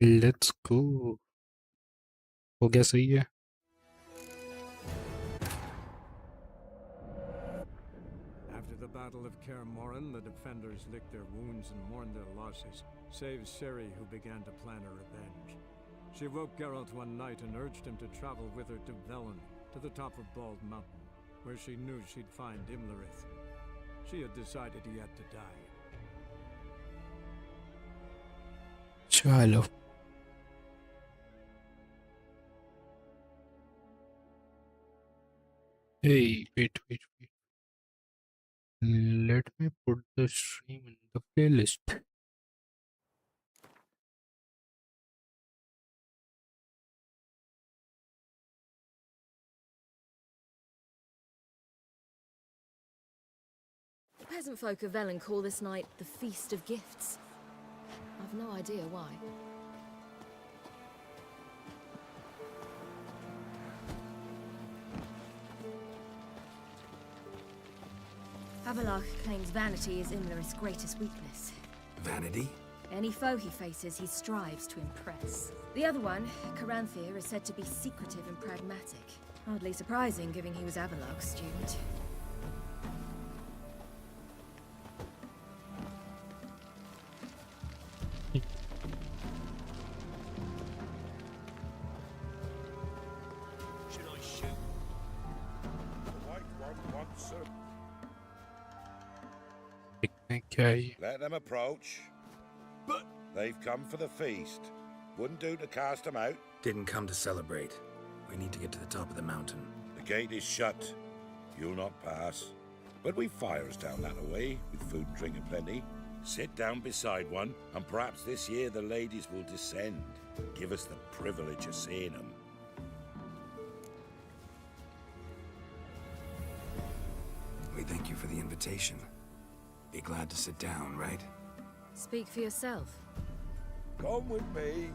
Let's go. हो गया, सही है। After the Battle of Kaer Morhen, the defenders licked their wounds and mourned their losses, save Ciri, who began to plan her revenge. She woke Geralt one night and urged him to travel with her to Velen, to the top of Bald Mountain, where she knew she'd find Imlerith. She had decided he had to die. चलो। Hey, wait. Let me put the stream in the playlist. The peasant folk of Velen call this night the Feast of Gifts. I've no idea why. Avalach claims vanity is Imlerith's greatest weakness. Vanity? Any foe he faces, he strives to impress. The other one, Caranthir, is said to be secretive and pragmatic. Hardly surprising, given he was Avalach's student. Should I shoot? The white one wants them. क्या है? Let them approach. But They've come for the feast. Wouldn't do to cast them out. Didn't come to celebrate. We need to get to the top of the mountain. The gate is shut. You'll not pass. But we've fires down that way, with food and drink aplenty. Sit down beside one, and perhaps this year the ladies will descend. Give us the privilege of seeing them. We thank you for the invitation. Be glad to sit down, right? Speak for yourself. Come with me.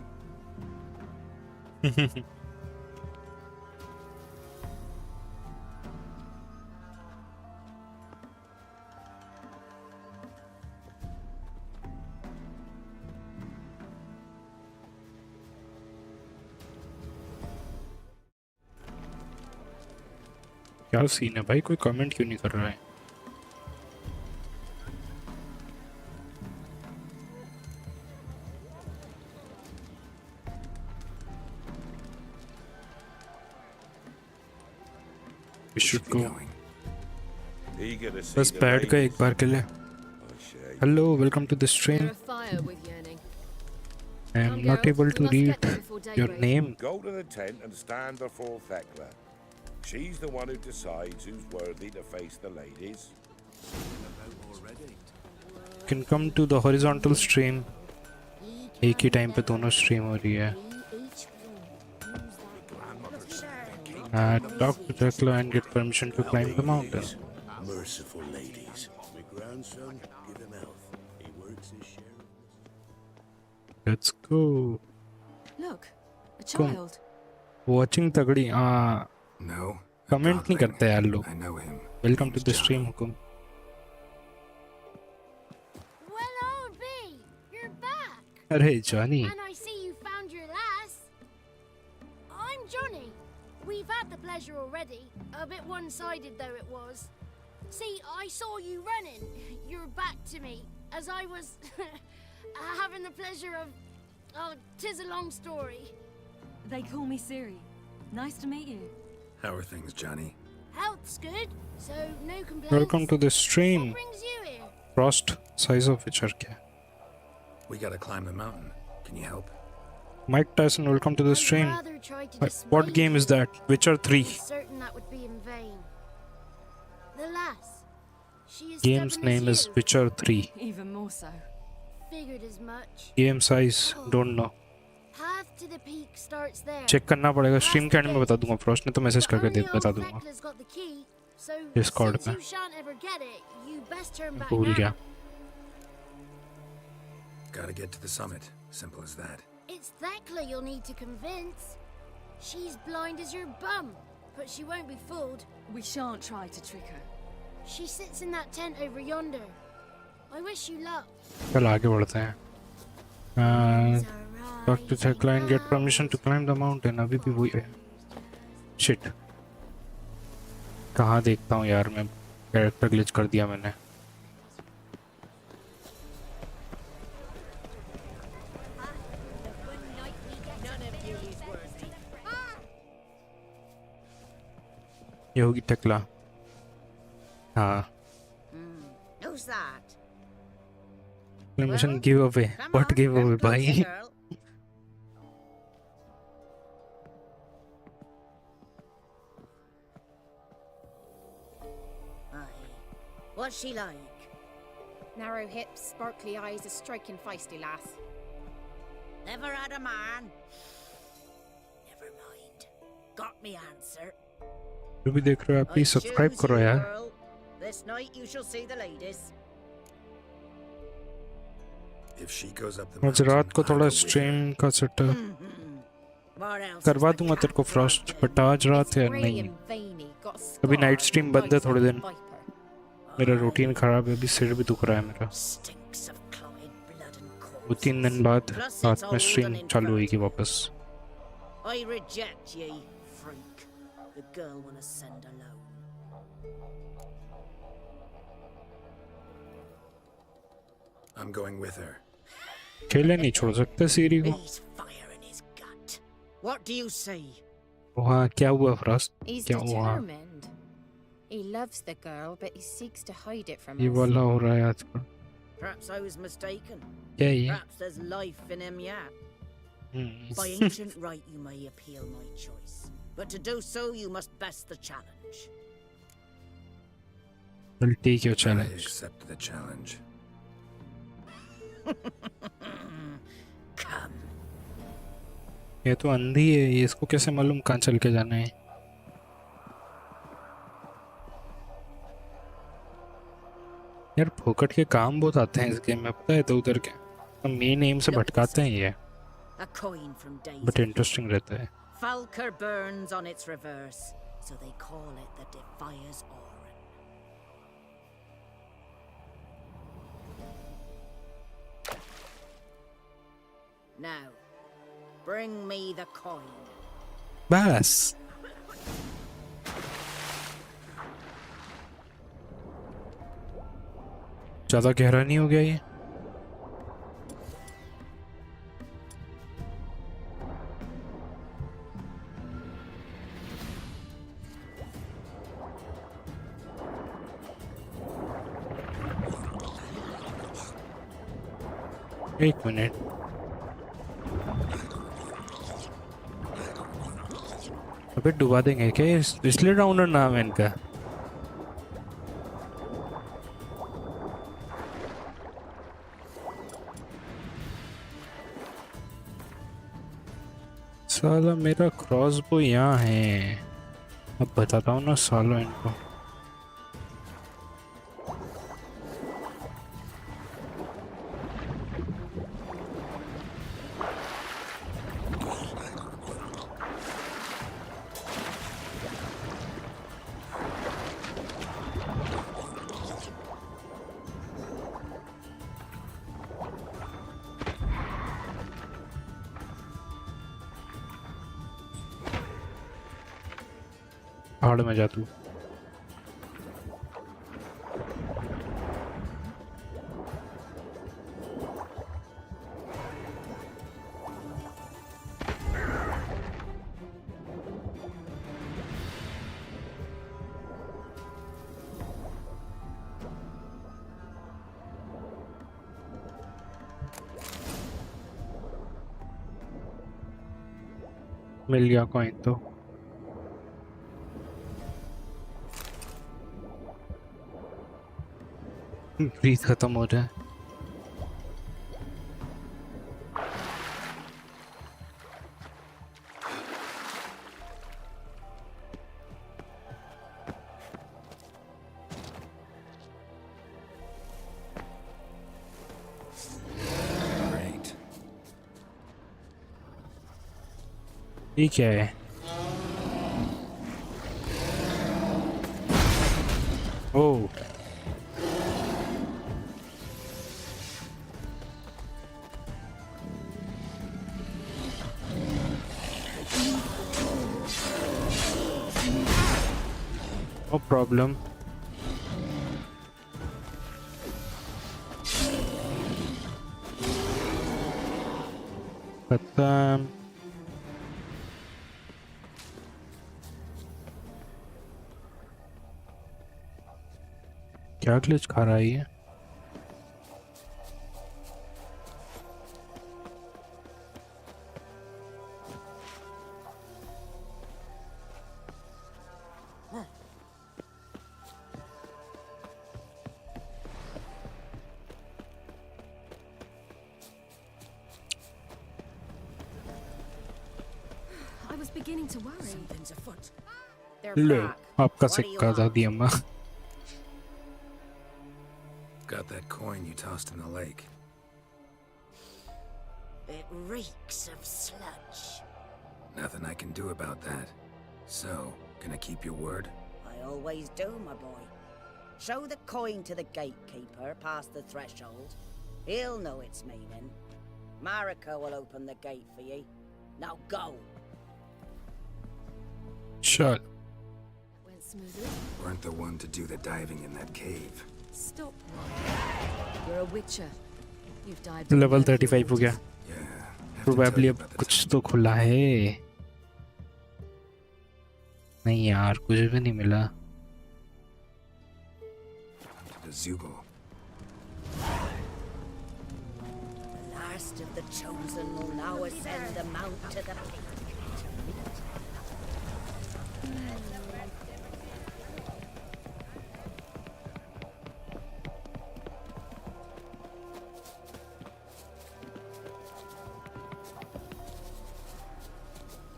क्या scene है भाई? कोई comment क्यों नहीं कर रहा है? We should go. Eager to see बस the बैठ गए एक ladies. बार के लिए. Hello, welcome to the stream. You're afire with yearning. I am not able to read your name. Go to the tent and stand before Thekla. She's the one who decides who's worthy to face the ladies. You can come to the horizontal stream. एक ही time पे दोनों stream हो रही है. Talk to Thekla and get permission to climb the mountain. merciful ladies. My grandson, give him health. He works his share. Let's go. Look, a child. Watching तगड़ी. No. Comment नहीं करते यार लोग. I know him. Welcome to the stream, Hukum. Well, old B, you're back. अरे Johnny. And I see you found your lass. I'm Johnny. We've had the pleasure already. A bit one-sided though it was. See, I saw you running. Your back to me as I was having the pleasure of... Oh, 'tis a long story. They call me Ciri. Nice to meet you. How are things, Johnny? Health's good, so no complaints. Welcome to the stream. What brings you here? Frost size of which are क्या? We gotta climb the mountain. Can you help? Mike Tyson, welcome to the I'd stream. rather try to What dissuade game is you. that? Witcher 3. Certain that would be in vain. The lass. She is Game's stubborn name as is you. Witcher 3. Even more so. Figured as much. Game size don't know. Path to the peak starts there. Check करना पड़ेगा. Stream के and में बता दूंगा. Frost ने तो message But करके only बता old दूंगा. Thekla's got the key, so Discord since में. you shan't ever get it, you best turn back भूल now. गया. Gotta get to the summit. Simple as that. It's Thekla you'll need to convince. She's blind as your bum, but she won't be fooled. We shan't try to trick her. She sits in that tent over yonder. I wish you luck. चल आगे बढ़ते हैं. It's alright. Talk to the client, get permission to climb the mountain. अभी भी वही है. Shit. कहाँ देखता हूँ यार मैं? कैरेक्टर ग्लिच कर दिया मैंने. ये होगी टेक्ला. हाँ. Who's that? Permission Well, giveaway. Come What on, giveaway, get closer, भाई? girl. Aye. What's she like? Narrow hips, sparkly eyes, a striking feisty lass. Never had a man. Never mind. Got me answer. जो भी देख रहे हो आप please I subscribe choose करो you, यार. girl. This night you shall see the ladies. If she goes up the आज mountain, रात को I'll थोड़ा go with स्ट्रीम her. का सेटअप What else करवा is the दूंगा तेरे को cat फ्रॉस्ट, wanting? बट आज रात है Grey नहीं. and veiny, got a अभी scar नाइट and स्ट्रीम बंद है eyes थोड़े like a दिन. viper. मेरा रूटीन खराब है, अभी सिर भी दुख रहा है मेरा. Stinks of clotted blood and वो 3 दिन बाद Plus रात it's में old स्ट्रीम and चालू होगी infertile. वापस. I reject ye, freak. The girl wanna send alone. I'm going with her. अकेले नहीं छोड़ सकते सीरी को. He's fire in his gut. What do you say? वहाँ क्या हुआ फ्रॉस्ट? He's क्या हुआ? determined. He loves the girl, but he seeks to hide it from ये us. वाला हो रहा है आजकल. Perhaps I was mistaken. क्या ये? Perhaps there's life in him yet. By hmm. ancient right, you may appeal my choice. But to do so, you must best the challenge. चल ठीक है I challenge. accept the challenge. Come. ये तो अंधी है, ये इसको कैसे मालूम कहाँ चल के जाना है? यार फोकट के काम बहुत आते हैं इस गेम में, पता है तो उधर के हम मेन एम से भटकाते हैं ये, A coin from days. But interesting रहता है. Falker burns on its reverse, so they call it the Defier's Oran. Now, bring me the coin. बस ज्यादा गहरा नहीं हो गया ये? एक मिनट. अबे डुबा देंगे क्या? इसलिए डाउनर नाम है इनका. साला मेरा क्रॉसबो यहाँ है. अब बताता हूँ ना सालों इनको. पहाड़ में जा तू. मिल गया कॉइन तो. ब्रीथ खत्म हो रहा है. Great. ये क्या है? ओह प्रॉब्लम। खत्म। क्या ग्लिच खा रहा है ये? I was beginning to worry. Something's afoot. They're ले back. आपका What do you सिक्का था want? दी अम्मा। Got that coin you tossed in the lake. It reeks of sludge. Nothing I can do about that. So, gonna keep your word? I always do, my boy. Show the coin to the gatekeeper past the threshold. He'll know its meaning. Mariko will open the gate for you. Now go. चल। Went smoothly. Weren't the one to do the diving in that cave. Stop. You're a witcher. You've dived. Level 35 हो गया। Yeah. have to tell probably you अब about the कुछ time तो खुला है। नहीं यार कुछ भी नहीं मिला। to the Zugal. The last of the chosen will now ascend the mount to the peak.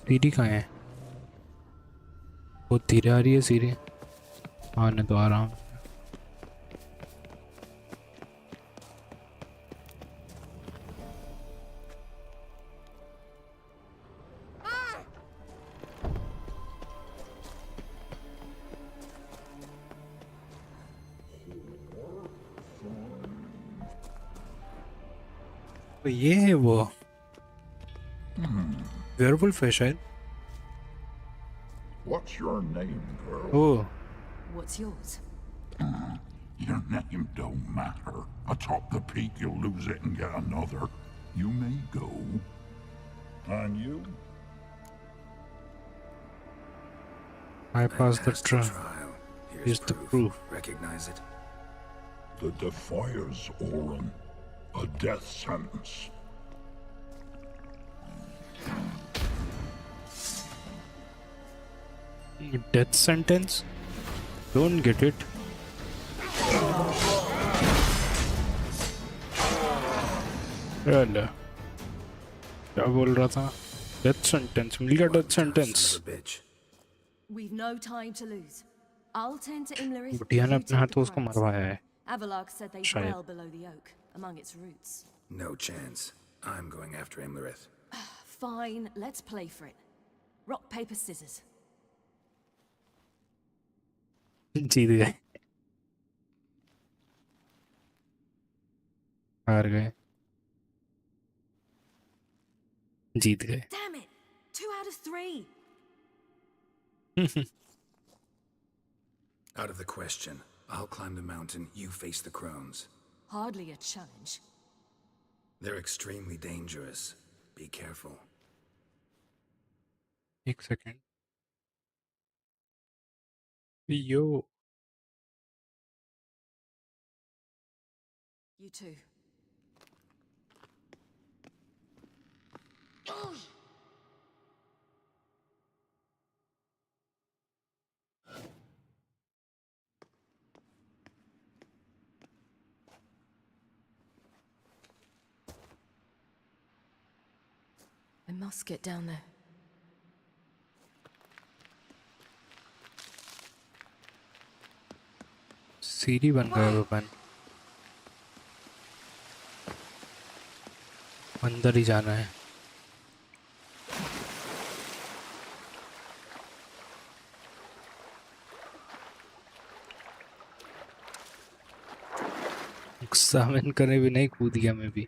सीढ़ी कहाँ है? बहुत धीरे आ रही है सीढ़ी। आने तो आराम। तो ये है वो वेयरवुल्फ है शायद। What's your name, girl? Oh What's yours? Your name don't matter. Atop the peak, you'll lose it and get another. You may go. And you? I passed the Passed trial. Here's Here's the proof. Recognize it? The Defier's Orin. A death sentence. Death sentence? Don't get it. अल्लाह क्या बोल रहा था? Death sentence मिल गया। Death sentence. Son of a bitch. We've no time to lose. I'll tend to Imlerith. बुढ़िया ने you अपने take the हाथों उसको prize. मरवाया है। Avalok said they शायद। dwell below the oak, among its roots. No chance. I'm going after Imlerith. Fine, let's play for it. Rock, paper, scissors. जीत गए। हार गए। जीत गए। Damn it! 2 out of 3. Out of the question. I'll climb the mountain, you face the crones. Hardly a challenge. They're extremely dangerous. Be careful. एक second. Yo You too. I must get down there. सीढ़ी बन गया open. अंदर ही जाना है। Examine करने भी नहीं कूद गया मैं भी।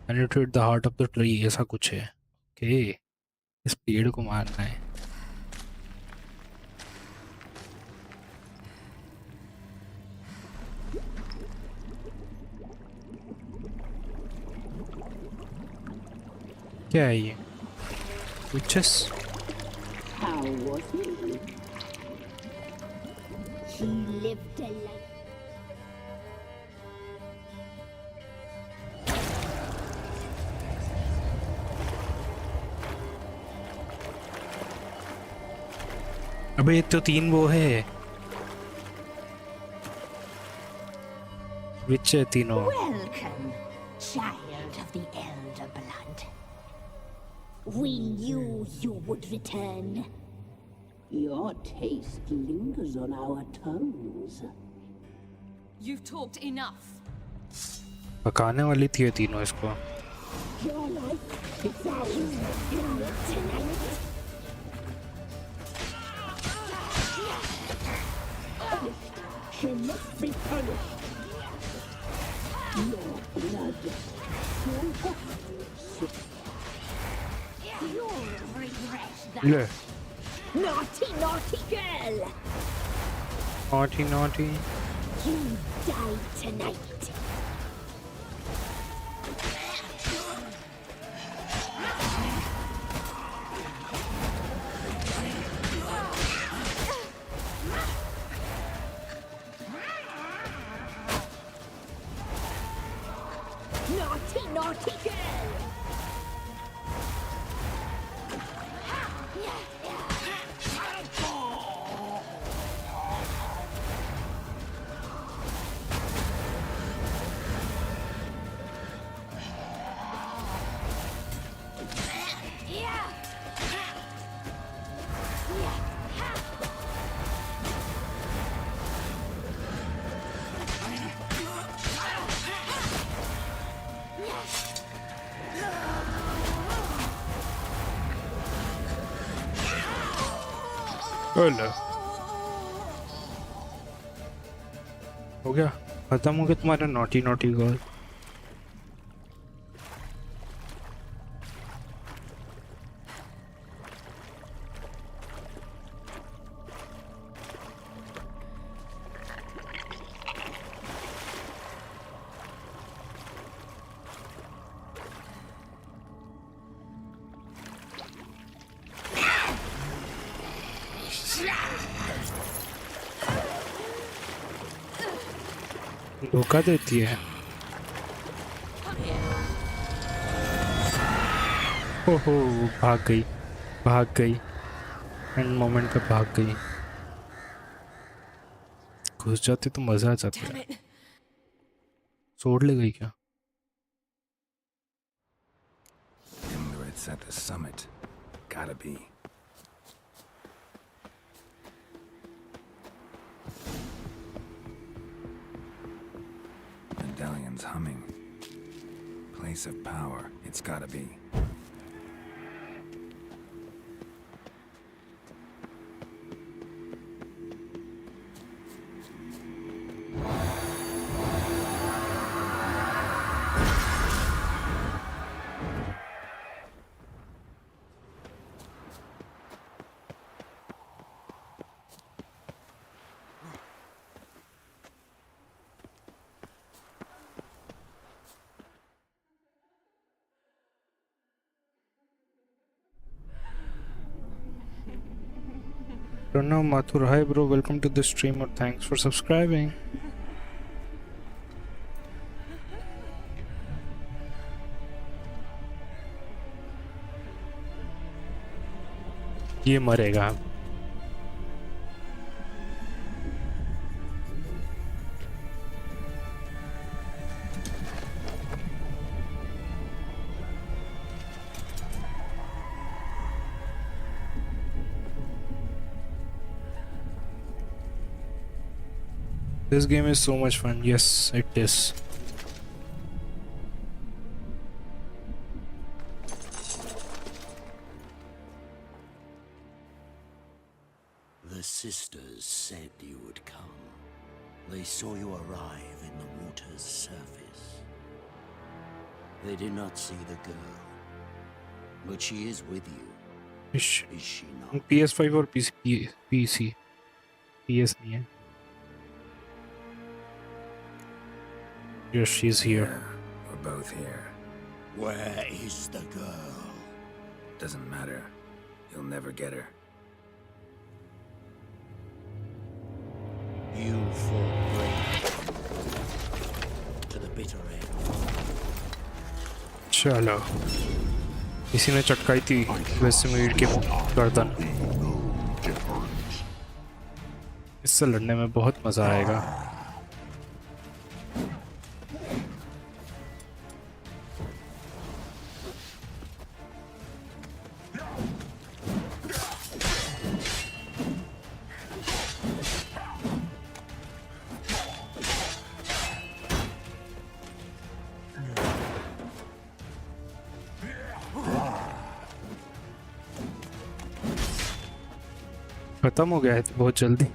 Penetrate the heart of the tree, ऐसा कुछ है। ओके इस पेड़ को मारना है। क्या है ये? Witches? How was he? He lived a life. अबे ये तो 3 वो है। Witch है तीनों। Welcome, child of the elder blood. We knew you would return. Your taste lingers on our tongues. You've talked enough. पकाने वाली थी ये तीनों इसको। Your life is ours tonight. She must be punished. Your blood. You'll regret that. ले। Naughty, naughty girl. Naughty, naughty. You die tonight. Naughty, naughty girl. ओले। हो गया, खत्म हो गया तुम्हारा नॉटी नॉटी गर्ल। धोखा देती है। ओहो, भाग गई एंड मोमेंट पे भाग गई। घुस जाते तो मजा आ जाता है। सोड़ ले गई क्या? It's at the summit. Gotta be. Medallion's humming. Place of power. It's gotta be. Don't know, Mathur. Hi bro, welcome to the stream or thanks for subscribing. ये मरेगा। This game is so much fun. Yes, it is. The sisters said you would come. They saw you arrive in the water's surface. They did not see the girl, but she is with you. Is she not? PS5 और PC. PS नहीं है. Yes, she's here. Yeah, we're both here. Where is the girl? doesn't matter. You'll never get her. You fought bravely to the bitter end. चलो इसी ने चटकाई थी Westmead के गर्दन। इससे लड़ने में बहुत मजा आएगा। खत्म हो गया है तो बहुत जल्दी।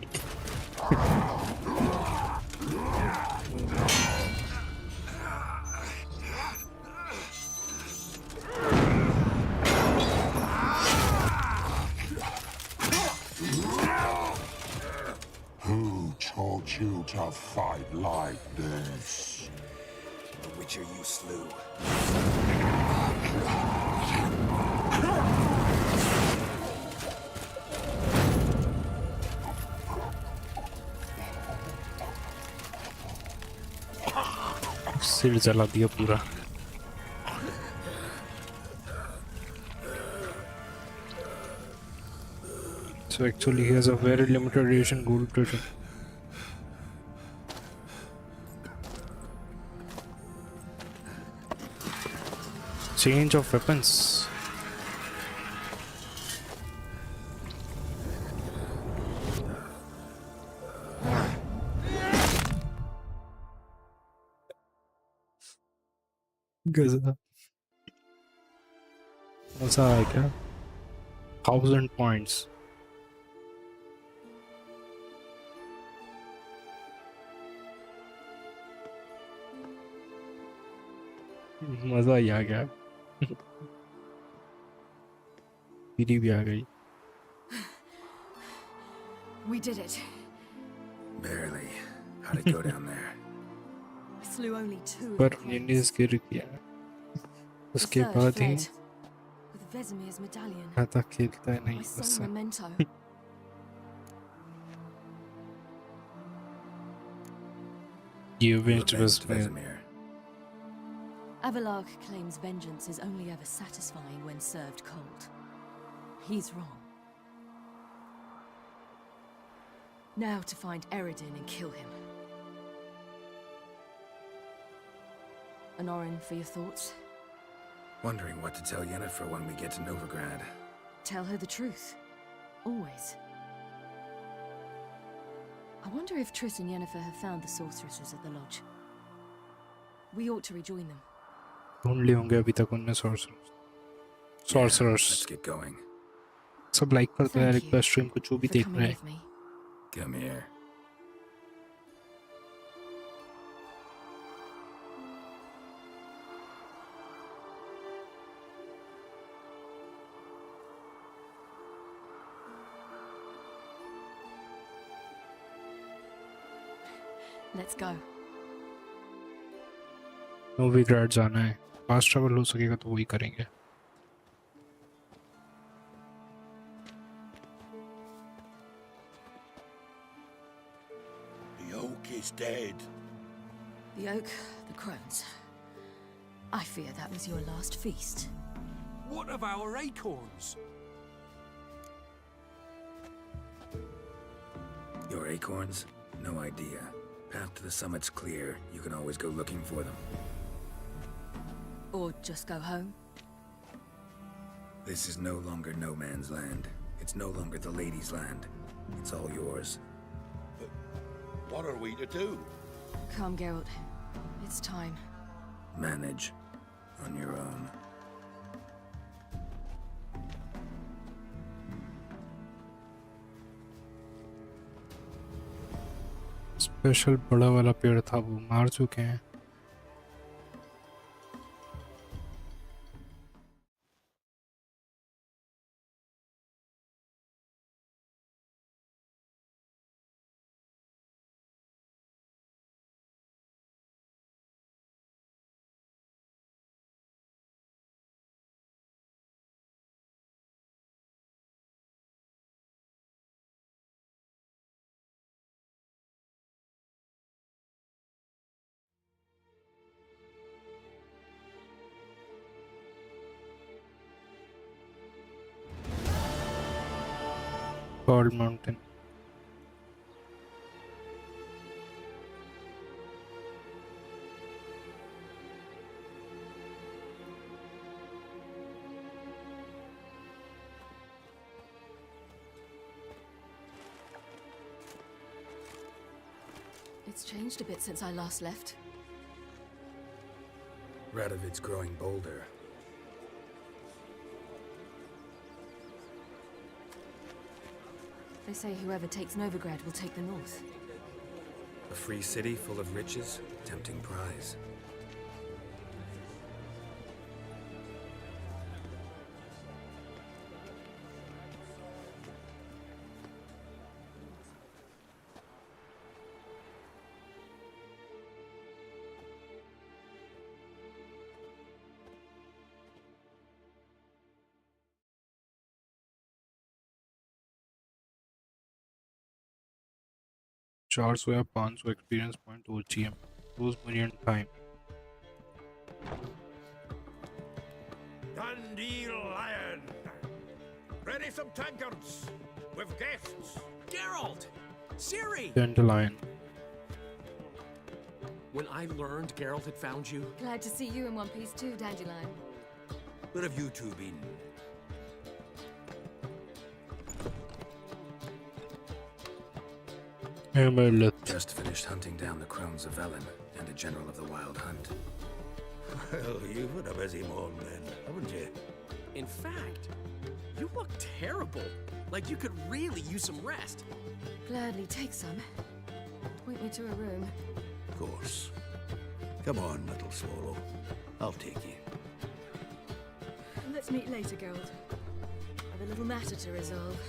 Who taught you to fight like this? The Witcher you slew. सिर जला दिया पूरा। So actually he has a very limited edition gold plated. Change of weapons. गजब मजा आया क्या? 1000 points. मजा ही आ गया। पीरी भी आ गई। We did it. Barely. How'd it go down there? We slew only 2 of पर the plagues. निन्स गिर गया। The उसके third बाद ही fled with Vesemir's medallion. खाता खेलता है नहीं My sole उससे। memento. You You avenged avenged Vesemir. Vesemir. Avalarg claims vengeance is only ever satisfying when served cold. He's wrong. Now to find Eredin and kill him. Anorin, for your thoughts? Wondering what to tell Yennefer when we get to Novigrad. Tell her the truth. Always. I wonder if Triss and Yennefer have found the sorceresses at the lodge. We ought to rejoin them. ढूंढ लिए होंगे अभी तक उनने sorcerers। Let's get going. सब like कर दो यार एक Thank बार you स्ट्रीम को जो भी for देख coming रहे हैं। with me. Come here. Let's go. नोविग्राड जाना है। फास्ट ट्रैवल हो सकेगा तो वही करेंगे। The oak is dead. The oak, the crones. I fear that was your last feast. What of our acorns? Your acorns? No idea. Path to the summit's clear. You can always go looking for them. Or just go home. This is no longer no man's land. It's no longer the lady's land. It's all yours. But what are we to do? Come, Geralt. It's time. Manage. On your own. Special बड़ा वाला पेड़ था वो मार चुके हैं। Cold Mountain. It's changed a bit since I last left. Radovid's growing bolder. They say whoever takes Novigrad will take the north. A free city full of riches, tempting prize. $400 या 500 experience point OGM रोज million time Dandelion! Ready some tankards with guests. Geralt! Ciri! Dandelion. When I learned Geralt had found you, Glad to see you in one piece too, Dandelion. Where have you two been? Just finished hunting down the crones of Velen and a general of the Wild Hunt. Well, you've had a busy morning then, haven't you? in fact, you look terrible. Like you could really use some rest. Gladly take some. Point me to a room. Of course. Come on, little swallow. I'll take you. Let's meet later, Geralt. I've a little matter to resolve.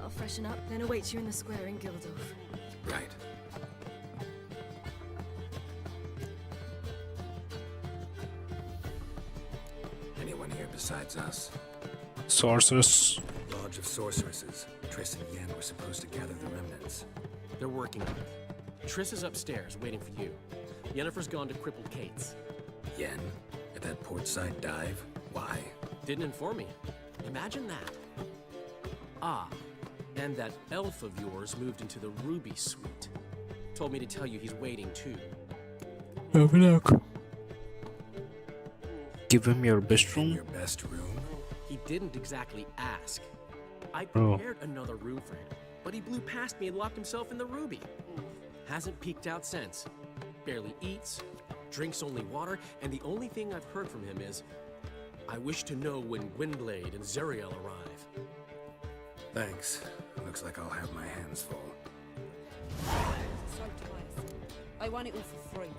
I'll freshen up, then await you in the square in Gildorf. Right. Anyone here besides us? Sorceress. Lodge of Sorceresses. Triss and Yen were supposed to gather the remnants. They're working on it. Triss is upstairs, waiting for you. Yennefer's gone to crippled Kate's. Yen? At that portside dive? Why? Didn't inform me. Imagine that. Ah, and that elf of yours moved into the Ruby Suite. Told me to tell you he's waiting too. Have a look. Give him your best room. Your best room? He didn't exactly ask. I Oh. prepared another room for him, but he blew past me and locked himself in the Ruby. Hasn't peeked out since. Barely eats, drinks only water, and the only thing I've heard from him is, I wish to know when Gwynblade and Zeriel arrive. Thanks. Looks like I'll have my hands full. So tiresome. I want it all for free.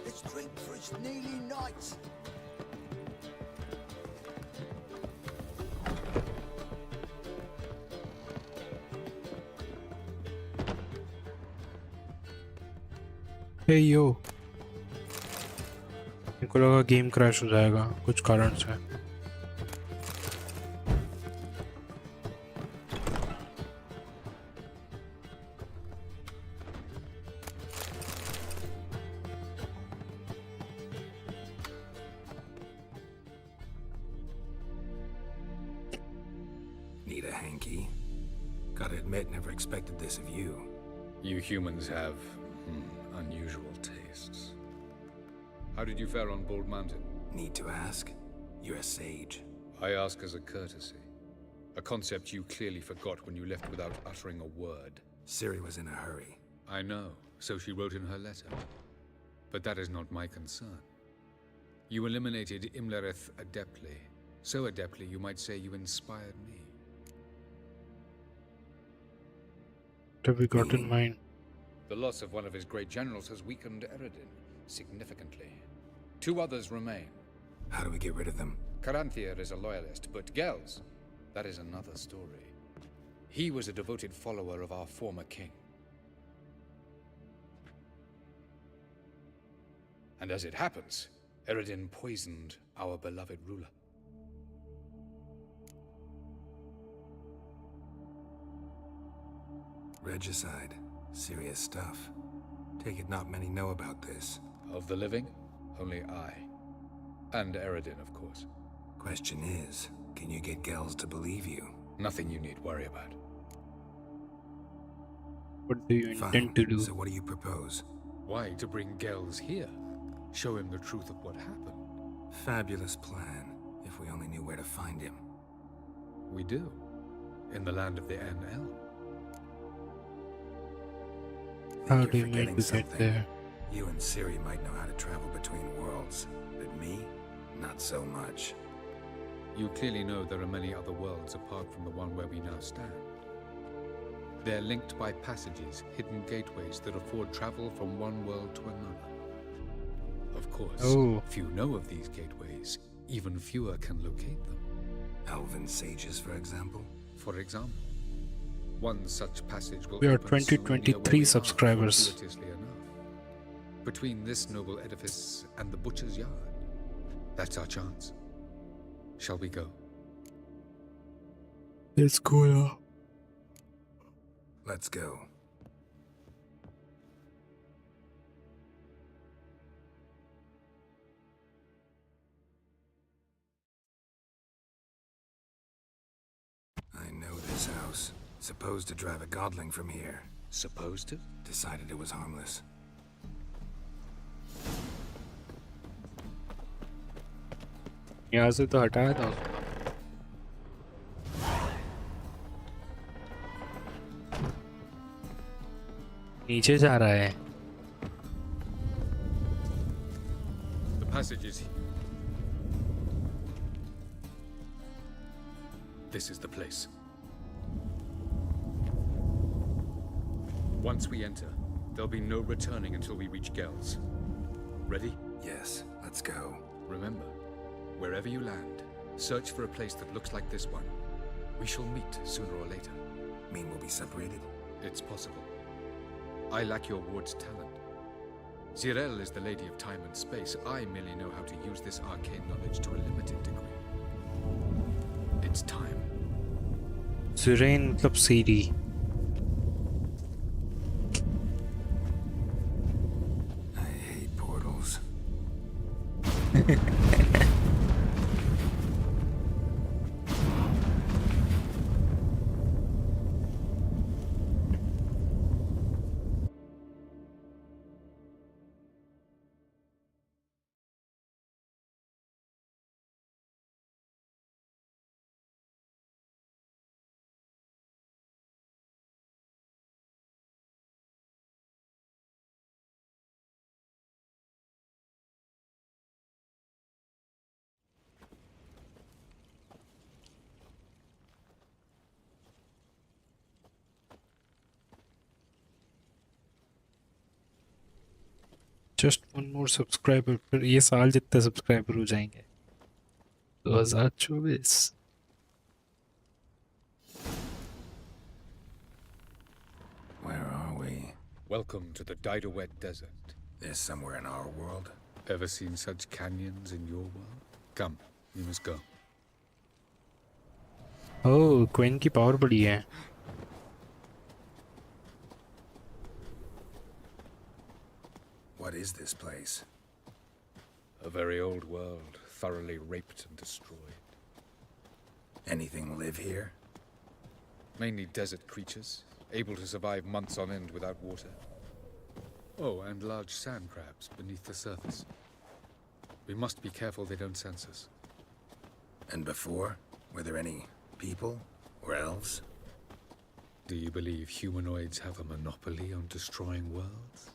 Let's drink for its nearly night. Hey yo. इनको लगा game crash हो जाएगा कुछ कारण से. Need a hanky? Gotta admit, never expected this of you. You humans have unusual tastes. How did you fare on Bald Mountain? Need to ask? You're a sage. I ask as a courtesy. A concept you clearly forgot when you left without uttering a word. Ciri was in a hurry. I know, so she wrote in her letter. But that is not my concern. You eliminated Imlerith adeptly. So adeptly, you might say you inspired me. What have we got in mind? The loss of one of his great generals has weakened Eredin significantly. 2 others remain. How do we get rid of them? Caranthier is a loyalist, but Gels, that is another story. He was a devoted follower of our former king. And as it happens, Eredin poisoned our beloved ruler. Regicide. Serious stuff. Take it not many know about this. Of the living, only I. And Eredin, of course. Question is, can you get Gels to believe you? Nothing you need worry about. What do you intend to do? So what do you propose? Why, to bring Gels here. Show him the truth of what happened. Fabulous plan, if we only knew where to find him. We do. In the land of the NL. How You're do you forgetting make to get something. there? You and Siri might know how to travel between worlds, but me, not so much. You clearly know there are many other worlds apart from the one where we now stand. They're linked by passages, hidden gateways that afford travel from one world to another. Of course, few know of these gateways. Even fewer can locate them. Elven sages, for example? For example, one such passage will We are open soon near where 2023 we are, subscribers. fortuitously enough. Between this noble edifice and the butcher's yard. That's our chance. Shall we go? Let's go now. Let's go. I know this house. Supposed to drive a godling from here. Supposed to? Decided it was harmless. यहाँ से तो हटाया था उसको। नीचे जा रहा है। The passage is here. This is the place. Once we enter, there'll be no returning until we reach Gels. Ready? Yes, let's go. Remember, wherever you land, search for a place that looks like this one. We shall meet sooner or later. Mean we'll be separated? It's possible. I lack your ward's talent. Zirel is the lady of time and space. I merely know how to use this arcane knowledge to a limited degree. It's time. Zurain मतलब सीरी। I hate portals. Just one more subscriber, फिर ये साल जितने subscriber हो जाएंगे 2024। Where are we? Welcome to the Didowet Desert. This somewhere in our world? Ever seen such canyons in your world? Come, we must go. Oh queen की power बड़ी है। What is this place? A very old world, thoroughly raped and destroyed. Anything live here? Mainly desert creatures, able to survive months on end without water. Oh, and large sand crabs beneath the surface. We must be careful they don't sense us. And before? Were there any people or elves? Do you believe humanoids have a monopoly on destroying worlds?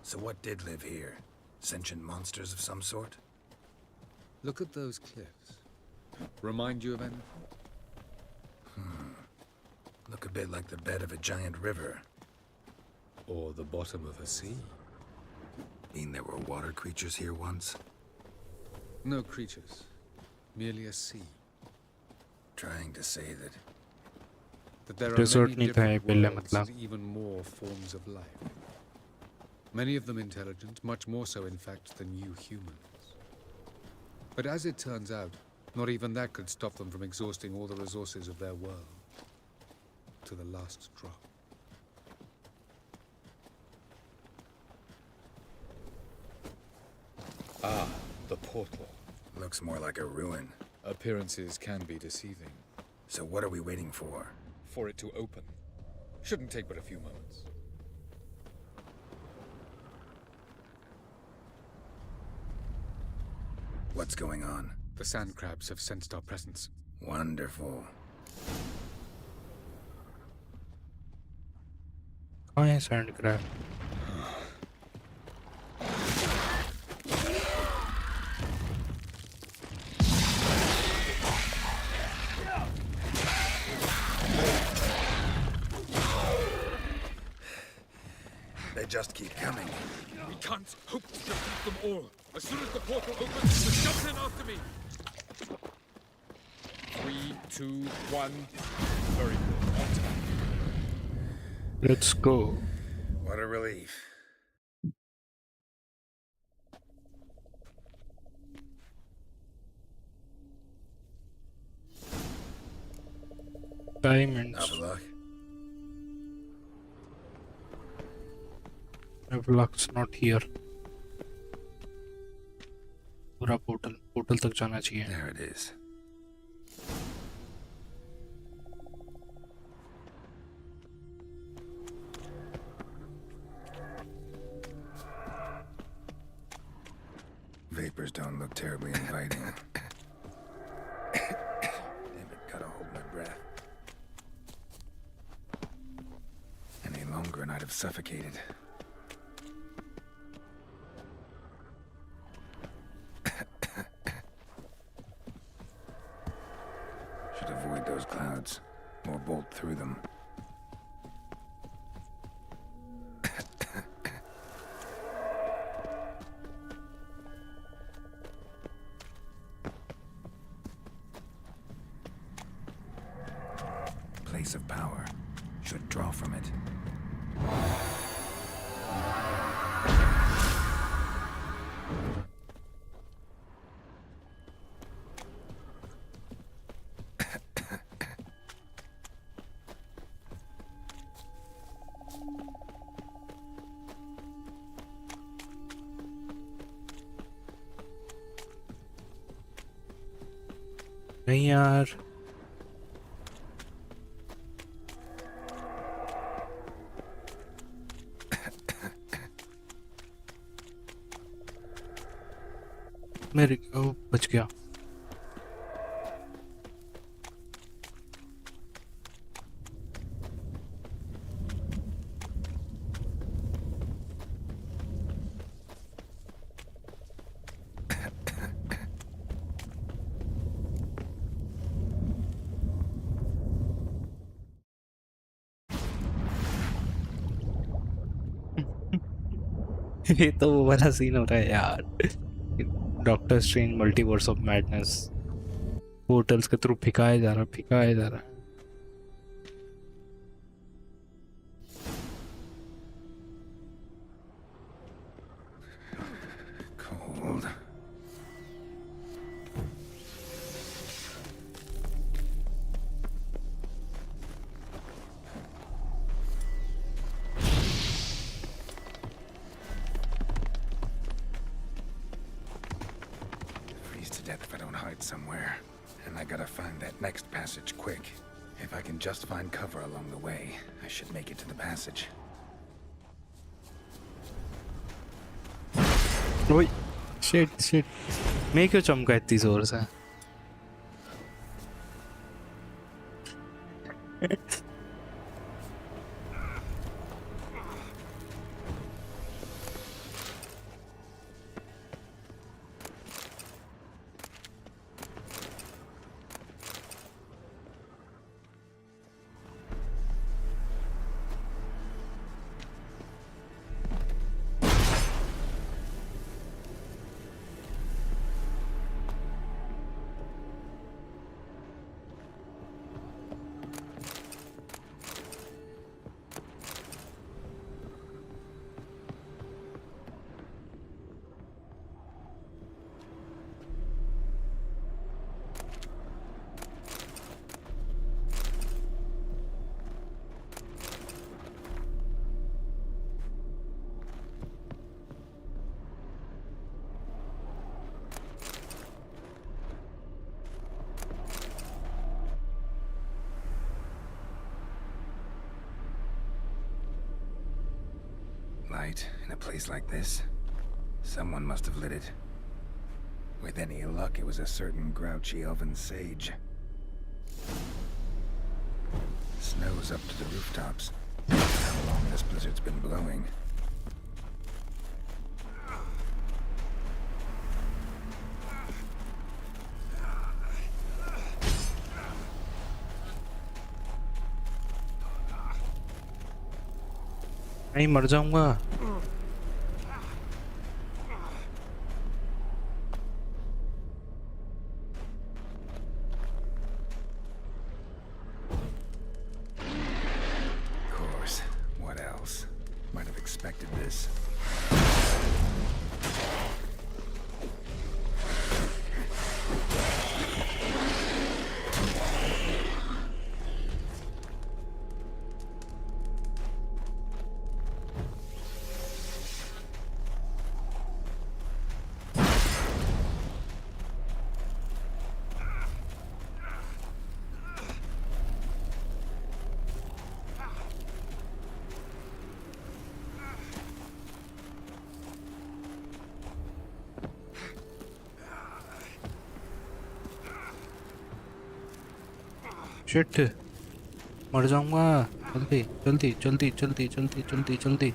So what did live here? Sentient monsters of some sort? Look at those cliffs. Remind you of anything? Look a bit like the bed of a giant river. Or the bottom of a sea? Mean there were water creatures here once? No creatures. Merely a sea. Trying to say that there are Resort many नहीं था ये different पहले worlds मतलब। and even more forms of life. Many of them intelligent, much more so in fact than you humans. But as it turns out, not even that could stop them from exhausting all the resources of their world. To the last drop. The portal. looks more like a ruin. Appearances can be deceiving. So what are we waiting for? For it to open. Shouldn't take but a few moments. What's going on? The sand crabs have sensed our presence. Wonderful. कहाँ है sand crab? They just keep coming. We can't hope to defeat them all. As soon as the portal opens, the jump in after me. 3, 2, 1. Very good. On to that. Let's go. What a relief. Diamonds. Have a look. Luck's not here. पूरा portal तक जाना चाहिए. There it is. Vapors don't look terribly inviting. Damn it, gotta hold my breath. Any longer and I'd have suffocated. Should avoid those clouds, or bolt through them. Place of power. Should draw from it. नहीं यार. मेरे बच गया. ये तो वो वाला scene हो रहा है यार. Doctor strange multiverse of madness. Portals के थ्रू फिकाया जा रहा. Cold. If I don't hide somewhere. And I gotta find that next passage quick. If I can just find cover along the way, I should make it to the passage. ओए shit. मैं क्यों चमका इतनी जोर से? Light in a place like this? Someone must have lit it. With any luck, it was a certain grouchy elven sage. Snow's up to the rooftops. How long this blizzard's been blowing. नहीं मर जाऊंगा. Of course. What else? Might have expected this. Shit मर जाऊंगा. जल्दी जल्दी जल्दी जल्दी जल्दी जल्दी जल्दी.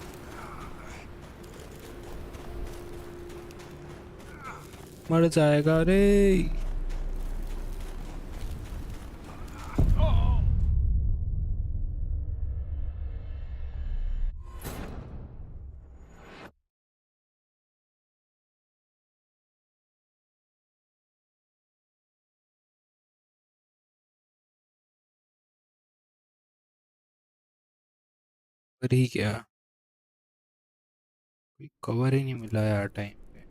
मर जाएगा रे. कवर ही क्या, कोई कवर ही नहीं मिला यार टाइम पे.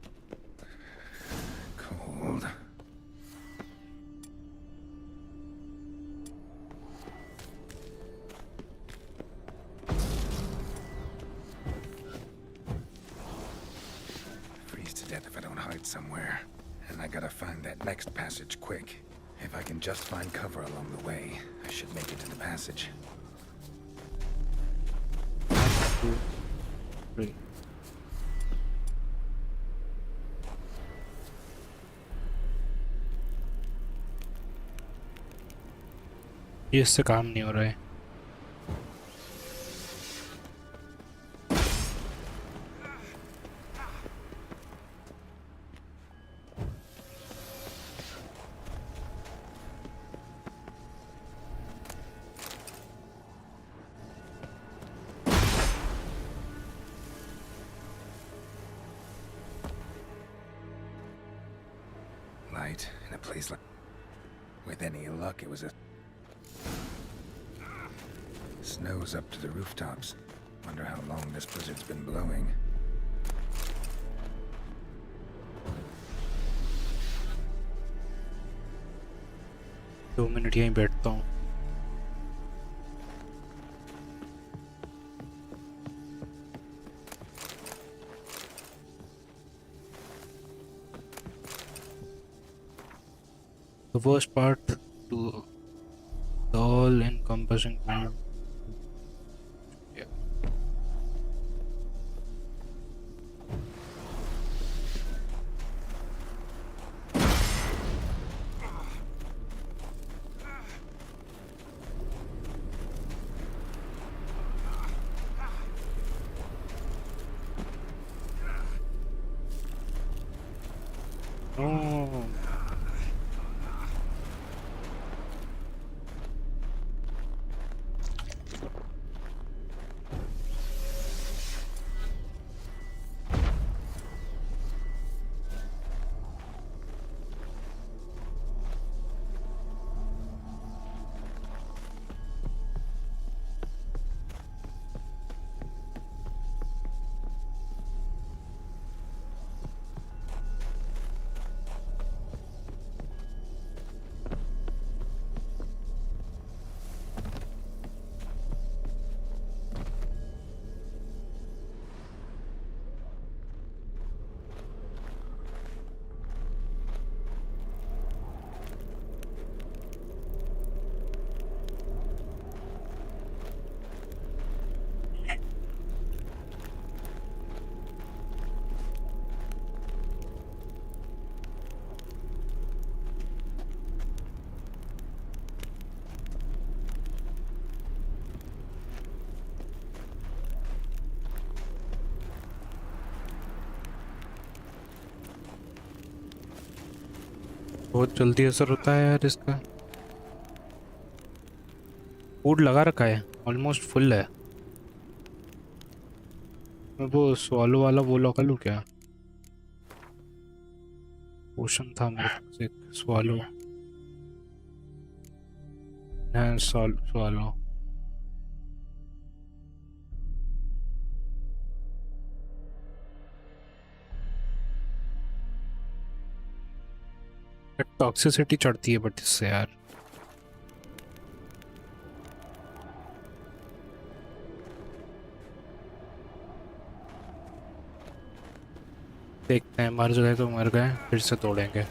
Cold. Freeze to death if I don't hide somewhere. And I gotta find that next passage quick. If I can just find cover along the way, I should make it to the passage. 2, 3. ये इससे काम नहीं हो रहा है. Light in a place like... With any luck, it was a... Snow's up to the rooftops. Wonder how long this blizzard's been blowing. दो minute यहीं बैठता हूँ. The worst part to the all-encompassing plan. Yeah. Oh. बहुत जल्दी असर होता है यार इसका। फूड लगा रखा है, ऑलमोस्ट फुल है। मैं वो swallow वाला वो लगा लूँ क्या? पोशन था मेरे पास एक swallow, swallow। टॉक्सिसिटी चढ़ती है बट इससे यार। देखते हैं, मर गए तो मर गए, फिर से तोड़ेंगे।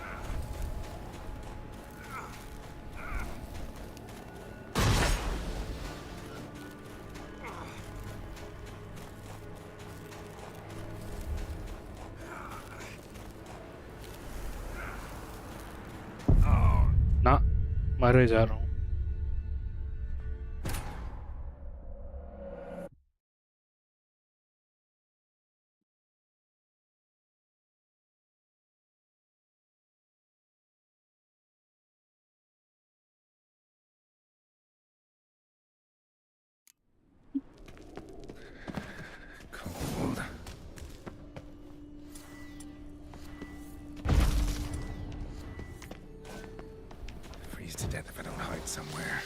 ना, मरे जा रहा हूँ। Cold. Freeze to death if I don't hide somewhere.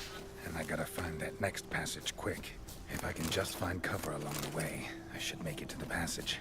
And I gotta find that next passage quick. If I can just find cover along the way, I should make it to the passage.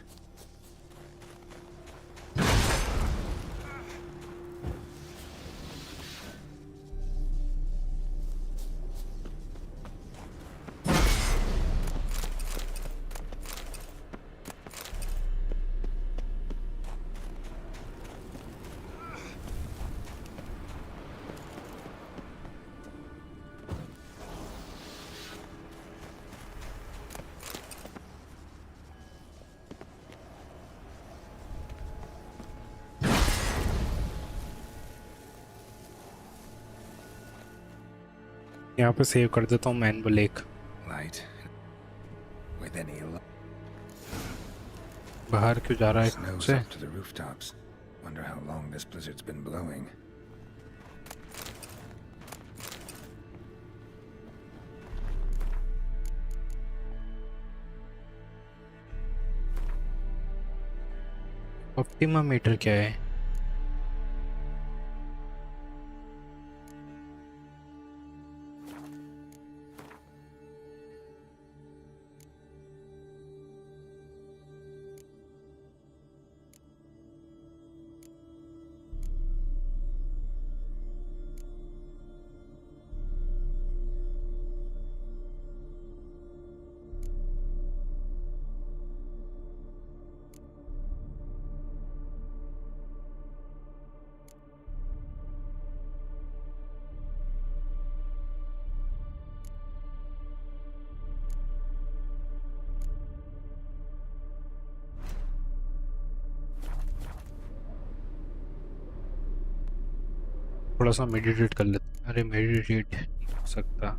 यहाँ पे save कर देता हूँ manual एक। Light. With any बाहर क्यों जा रहा है Snow's से? up to the rooftops. Wonder how long this blizzard's been blowing. ऑप्टिमा मीटर क्या है? थोड़ा सा मेडिटेट कर लेते। अरे मेडिटेट नहीं कर सकता।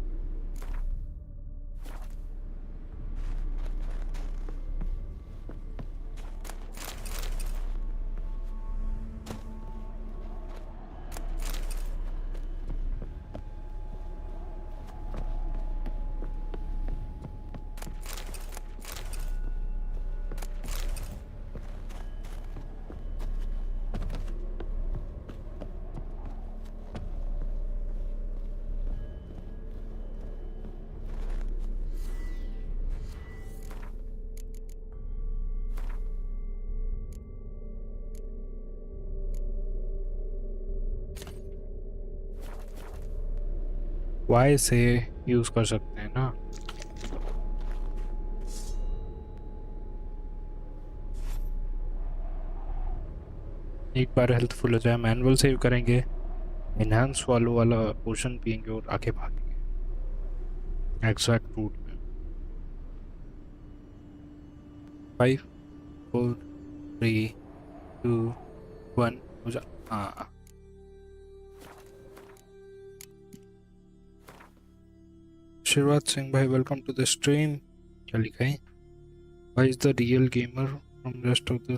वाई से यूज कर सकते हैं ना। एक बार हेल्थ फुल हो जाए मैनुअल सेव करेंगे, एनहांस वाला पोशन पियेंगे और आगे भागेंगे एग्जैक्ट रूट में। 5 4 3 2 1 हो जा। हाँ, आशीर्वाद सिंह भाई वेलकम टू द स्ट्रीम। क्या लिखा है? Why is the real gamer from rest of the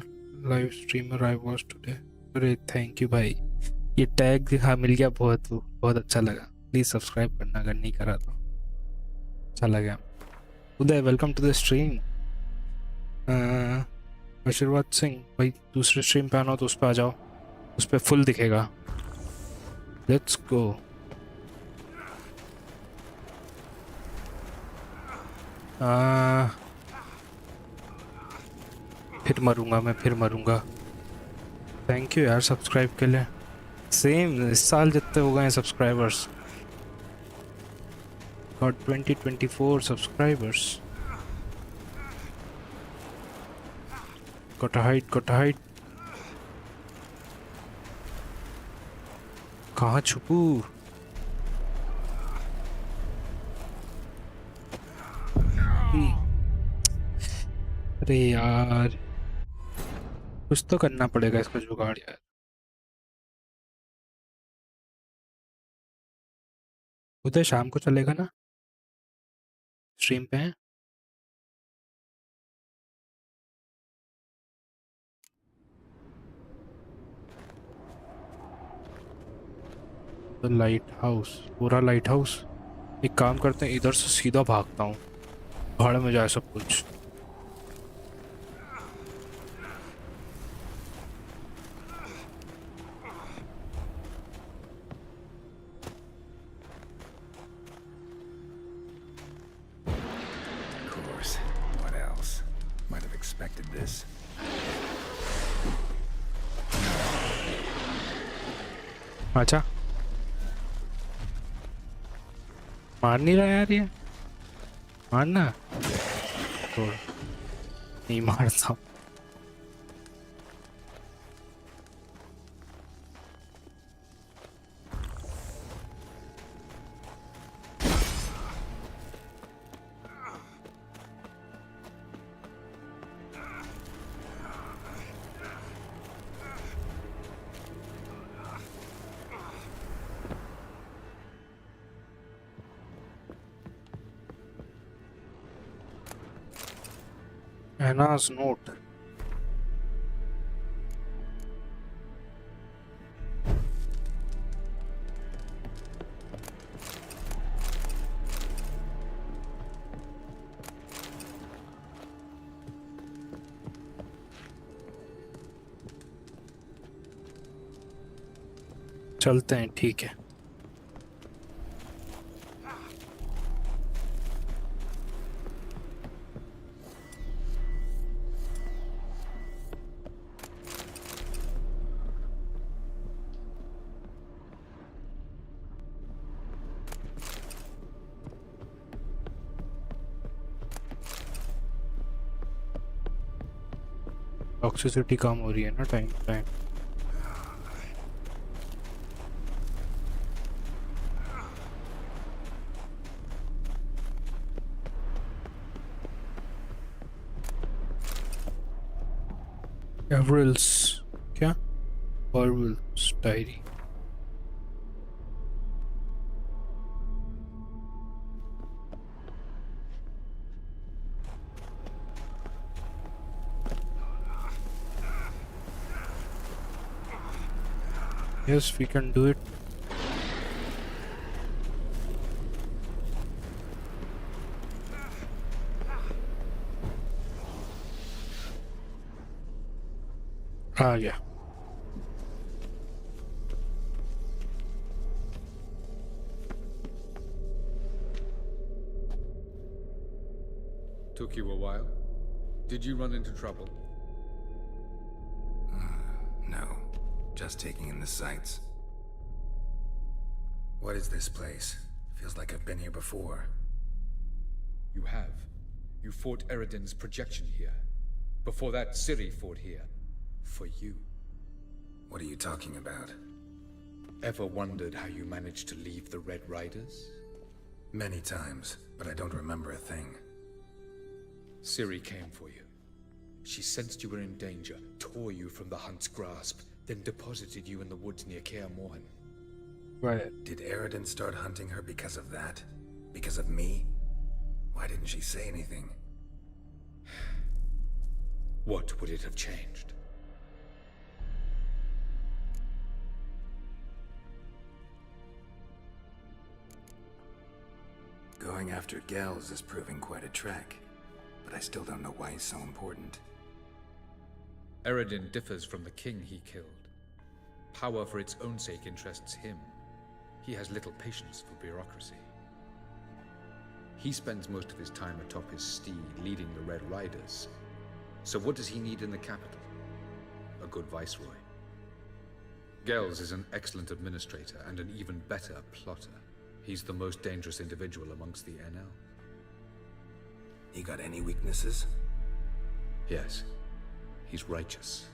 live streamer I was today? अरे थैंक यू भाई। ये टैग हाँ मिल गया, बहुत अच्छा लगा। प्लीज सब्सक्राइब करना अगर नहीं करा तो। अच्छा लगा। उदय वेलकम टू द स्ट्रीम। आशीर्वाद सिंह भाई दूसरे स्ट्रीम पे आना हो तो उस पर आ जाओ, उस पर फुल दिखेगा। Let's go. फिर मरूंगा मैं, फिर मरूंगा। थैंक यू यार सब्सक्राइब के लिए। सेम इस साल जितने हो गए subscribers, got 24 subscribers. Got height. कहाँ छुपू? अरे यार कुछ तो करना पड़ेगा इसका जुगाड़ यार। उधर शाम को चलेगा ना, स्ट्रीम पे है? लाइट हाउस, पूरा लाइट हाउस। एक काम करते हैं, इधर से सीधा भागता हूँ, भाड़ में जाए सब कुछ। Of course. What else? Might have expected this. अच्छा मार नहीं रहा यार, ये मारना तो नहीं मारता। Anna's note. चलते हैं, ठीक है। टॉक्सिसिटी कम हो रही है ना टाइम टाइम। एवरल्स क्या? वर्वल्स diary. Yes, we can do it. आ गया। Took you a while? Did you run into trouble? No. Just taking in the sights. What is this place? Feels like I've been here before. You have. You fought Eridan's projection here. Before that, Ciri fought here. For you. What are you talking about? Ever wondered how you managed to leave the Red Riders? Many times, but I don't remember a thing. Ciri came for you. She sensed you were in danger, tore you from the Hunt's grasp, then deposited you in the woods near Kaer Morhen. Right. Did Eridan start hunting her because of that? Because of me? Why didn't she say anything? What would it have changed? Going after Gels is proving quite a trek, but I still don't know why he's so important. Eredin differs from the king he killed. Power for its own sake interests him. He has little patience for bureaucracy. He spends most of his time atop his steed leading the Red Riders. So what does he need in the capital? A good viceroy. Gels is an excellent administrator and an even better plotter. He's the most dangerous individual amongst the NL. He got any weaknesses? Yes. He's righteous.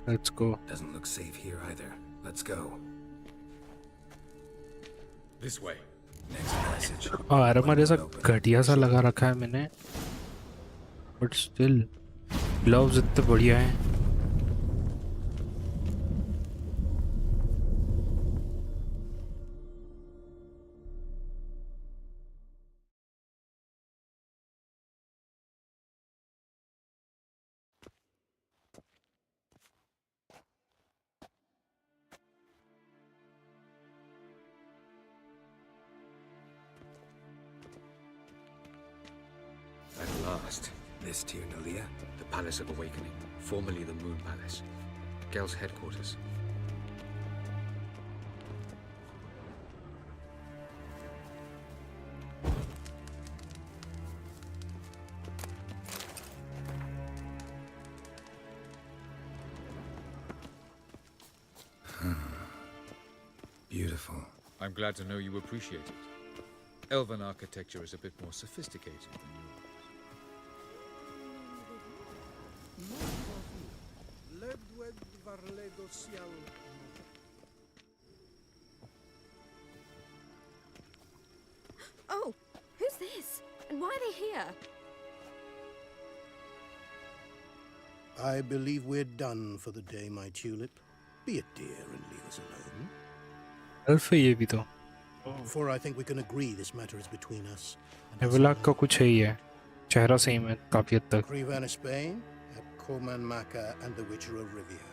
Let's go. Doesn't look safe here either. Let's go. This way. Next passage. Armour ऐसा घटिया सा लगा रखा है मैंने, but still gloves इतने बढ़िया हैं. At last. This to Nalia? The Palace of Awakening, formerly the Moon Palace. Gel's headquarters. Beautiful. I'm glad to know you appreciate it. Elven architecture is a bit more sophisticated than yours. Oh, who's this? And why are they here? I believe we're done for the day, my tulip. Be a dear and leave us alone. अल्फ है ये भी तो. For I think we can agree this matter is between us. एवलाक का कुछ है ही है. चेहरा same है काफी हद तक. Crevan of Spain, at Corman Maca and the Witcher of Rivia.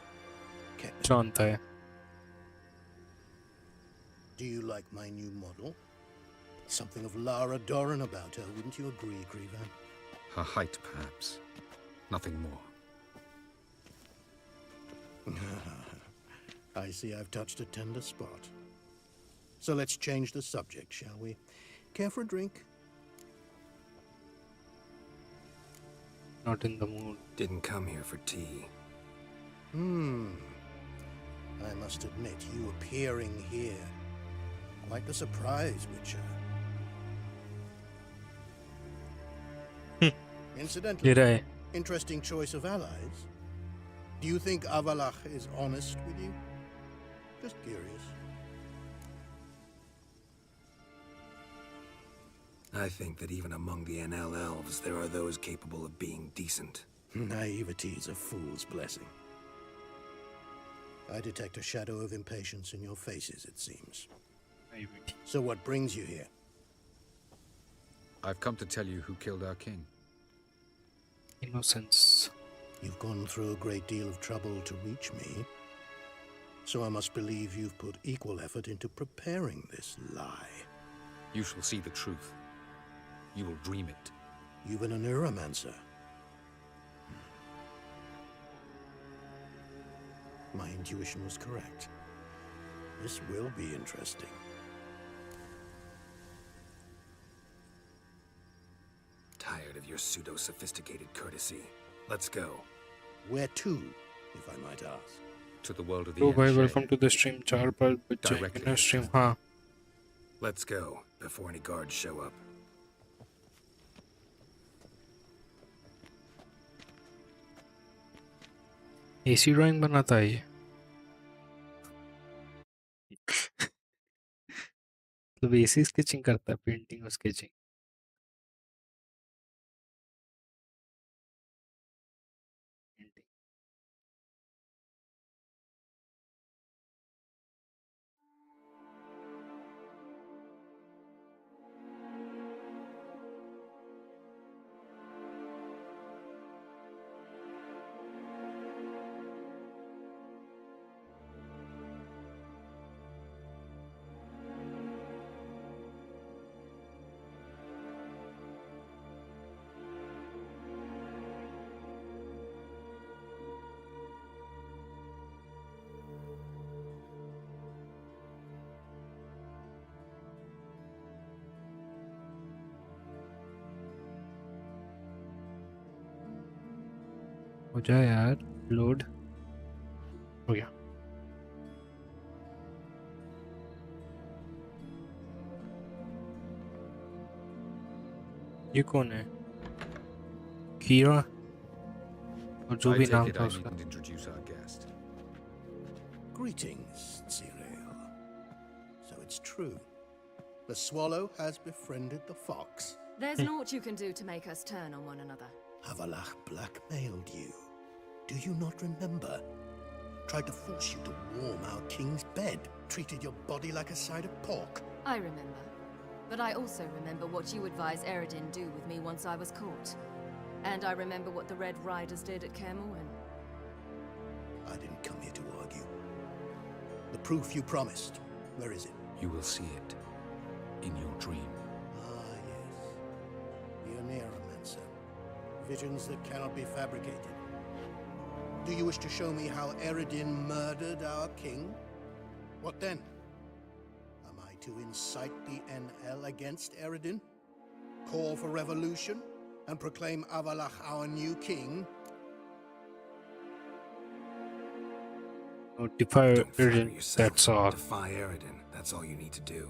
जानता है. Do you like my new model? Something of Lara Doran about her, wouldn't you agree, Crevan? Her height, perhaps. Nothing more. I see I've touched a tender spot. So let's change the subject, shall we? Care for a drink? Not in the mood. Didn't come here for tea. I must admit, you appearing here, quite a surprise, Witcher. Incidentally, interesting choice of allies. Do you think Avalach is honest with you? Just curious. I think that even among the NL elves, there are those capable of being decent. Naivety is a fool's blessing. I detect a shadow of impatience in your faces, it seems. Naivety. So what brings you here? I've come to tell you who killed our king. Innocence. You've gone through a great deal of trouble to reach me. So I must believe you've put equal effort into preparing this lie. You shall see the truth. You will dream it. Even a neuromancer. My intuition was correct. This will be interesting. Tired of your pseudo-sophisticated courtesy. Let's go. Where to, if I might ask? To the world of the Oh, bhai, Enshade. welcome to the stream. 4 बार बच Directly जाएंगे ना stream. हाँ. Let's go, before any guards show up. AC drawing बनाता है ये. तो AC sketching करता है, पेंटिंग और स्केचिंग. हो जाए यार लोड हो गया ये कौन है कीरा और जो I भी take नाम it था I उसका needn't introduce our guest. Greetings, Cyril. So it's true. The swallow has befriended the fox. There's naught you can do to make us turn on one another. Avalach blackmailed you. Do you not remember? Tried to force you to warm our king's bed. Treated your body like a side of pork. I remember. But I also remember what you advised Eredin do with me once I was caught. And I remember what the Red Riders did at Kaer Morhen. I didn't come here to argue. The proof you promised. Where is it? You will see it in your dream. Ah, yes. The Oneiromancer. Visions that cannot be fabricated. Do you wish to show me how Eredin murdered our king? What then? Am I to incite the NL against Eredin? Call for revolution? And proclaim Avalach our new king? Defy Don't flatter Eredin, yourself. that's all. Defy Eredin. That's all you need to do.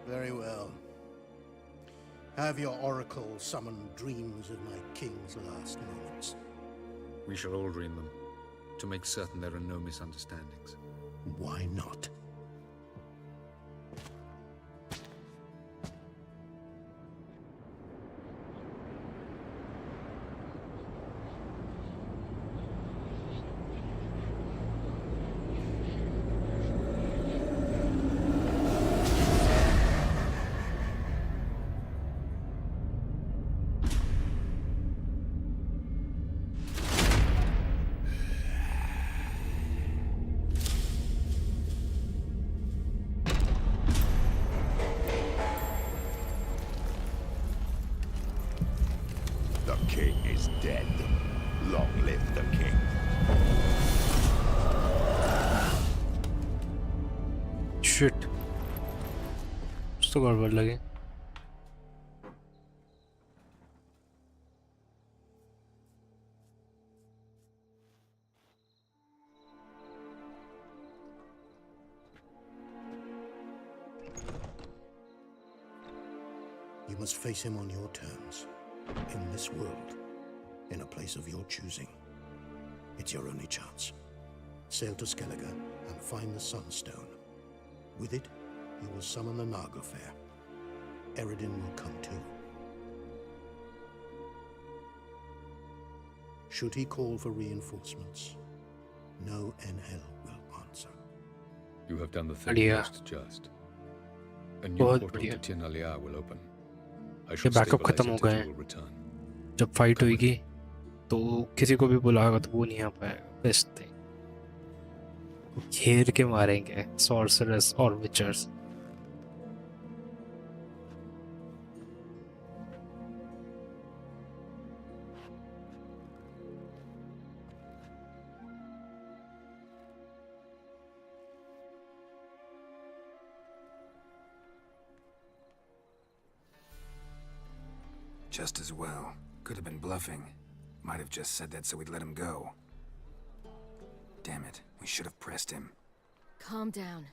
Very well. Have your oracle summon dreams of my king's last moments. We shall all dream them, to make certain there are no misunderstandings. Why not? The king is dead. Long live the king. Shit. कुछ तो गड़बड़ लगे You must face him on your terms. In this world. In a place of your choosing. It's your only chance. Sail to Skellige and find the Sunstone. With it, you will summon the Naga Fair. Eredin will come too. Should he call for reinforcements, no NL will answer. You have done the thing बढ़िया most just. A new बहुत portal to बढ़िया Tinalia will open. I ये shall backup stabilize खत्म हो it गए as you हैं will return. जब fight Come with होगी me. तो किसी को भी बुलाएगा तो वो नहीं आ पाएगा बेस्ट थिंग घेर के मारेंगे सॉर्सरर्स और विचर्स Just as well. Could have been bluffing. Might have just said that so we'd let him go. Damn it. We should have pressed him. Calm down.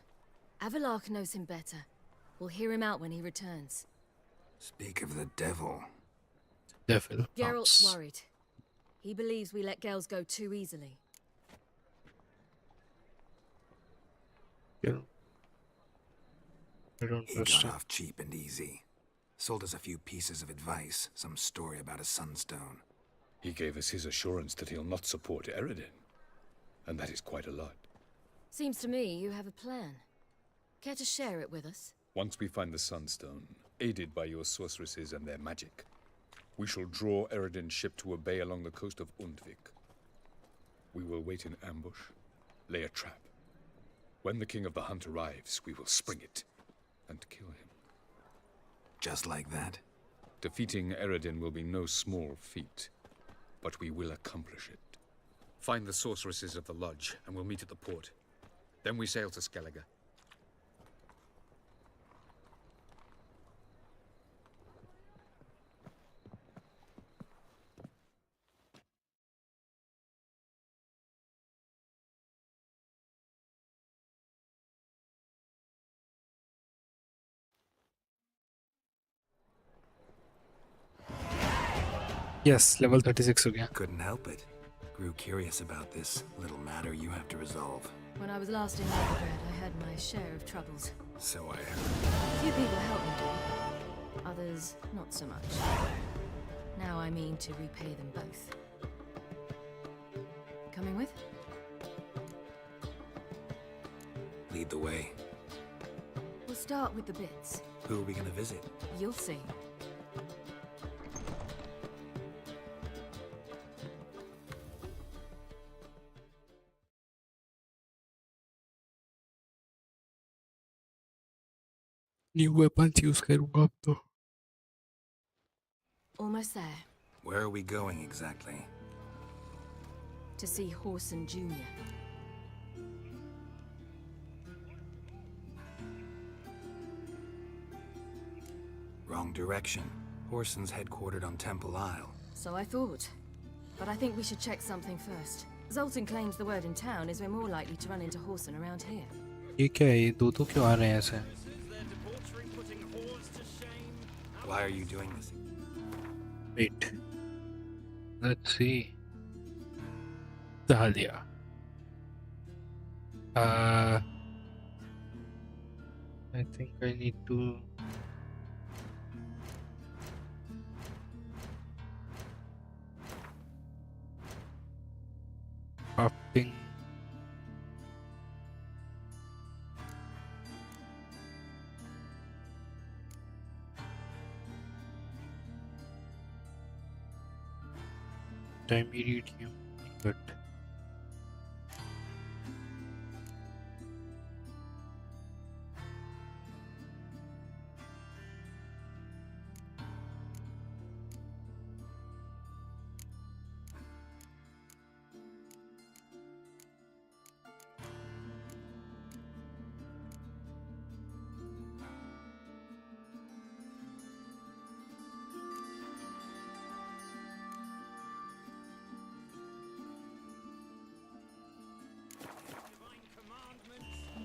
Avalach knows him better. We'll hear him out when he returns. Speak of the devil. devil Geralt's bounce. worried. He believes we let girls go too easily. Yeah. I don't He trust got him. off cheap and easy. Sold us a few pieces of advice, some story about a sunstone. He gave us his assurance that he'll not support Eredin. And that is quite a lot. Seems to me you have a plan. Care to share it with us? Once we find the Sunstone, aided by your sorceresses and their magic, we shall draw Eredin's ship to a bay along the coast of Undvik. We will wait in ambush, lay a trap. When the King of the Hunt arrives, we will spring it and kill him. Just like that? Defeating Eredin will be no small feat, but we will accomplish it. Find the sorceresses of the lodge, and we'll meet at the port. Then we sail to Skellige. Yes, level 36 हो गया. Couldn't help it. Grew curious about this little matter you have to resolve. When I was last in Novigrad, I had my share of troubles. So I heard. A few people helped me, others not so much. Now I mean to repay them both. Coming with? Lead the way. We'll start with the bits. Who are we gonna visit? You'll see. New weapons use करूँगा अब तो. Almost there. Where are we going exactly? To see Horson Jr. Wrong direction. Horson's headquartered on Temple Isle. So I thought. But I think we should check something first. Zoltan claims the word in town is we're more likely to run into Horson around here. ये क्या है? ये दो क्यों आ रहे हैं ऐसे? Why are you doing this? Wait. Let's see. Dahlia. I think I need to. Crafting. Medium, but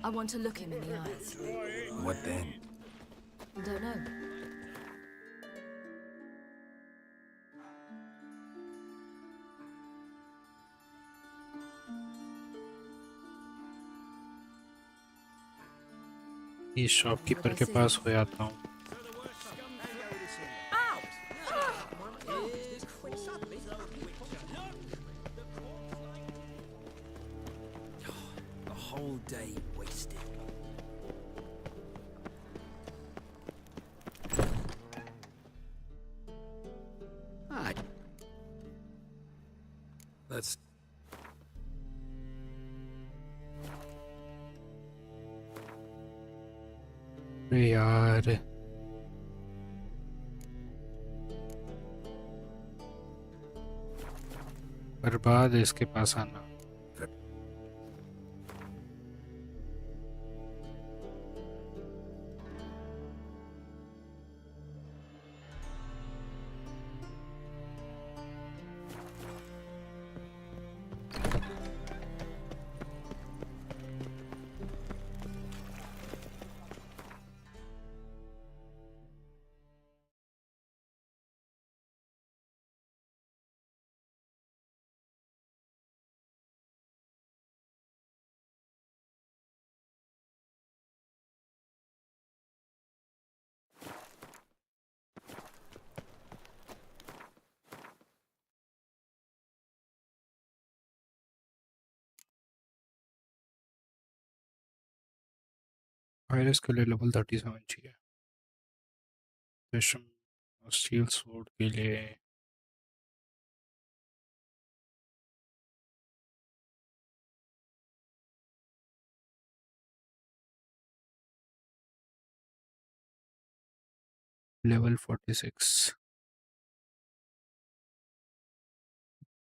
I want to look him in the eyes. What then? Don't know. इस शॉपकीपर के पास हो जाता हूँ. The whole day wasted. Let's. यार बर्बाद है इसके पास आना. वायरस के लिए लेवल 37 चाहिए. स्टील स्वॉर्ड के लिए level 46,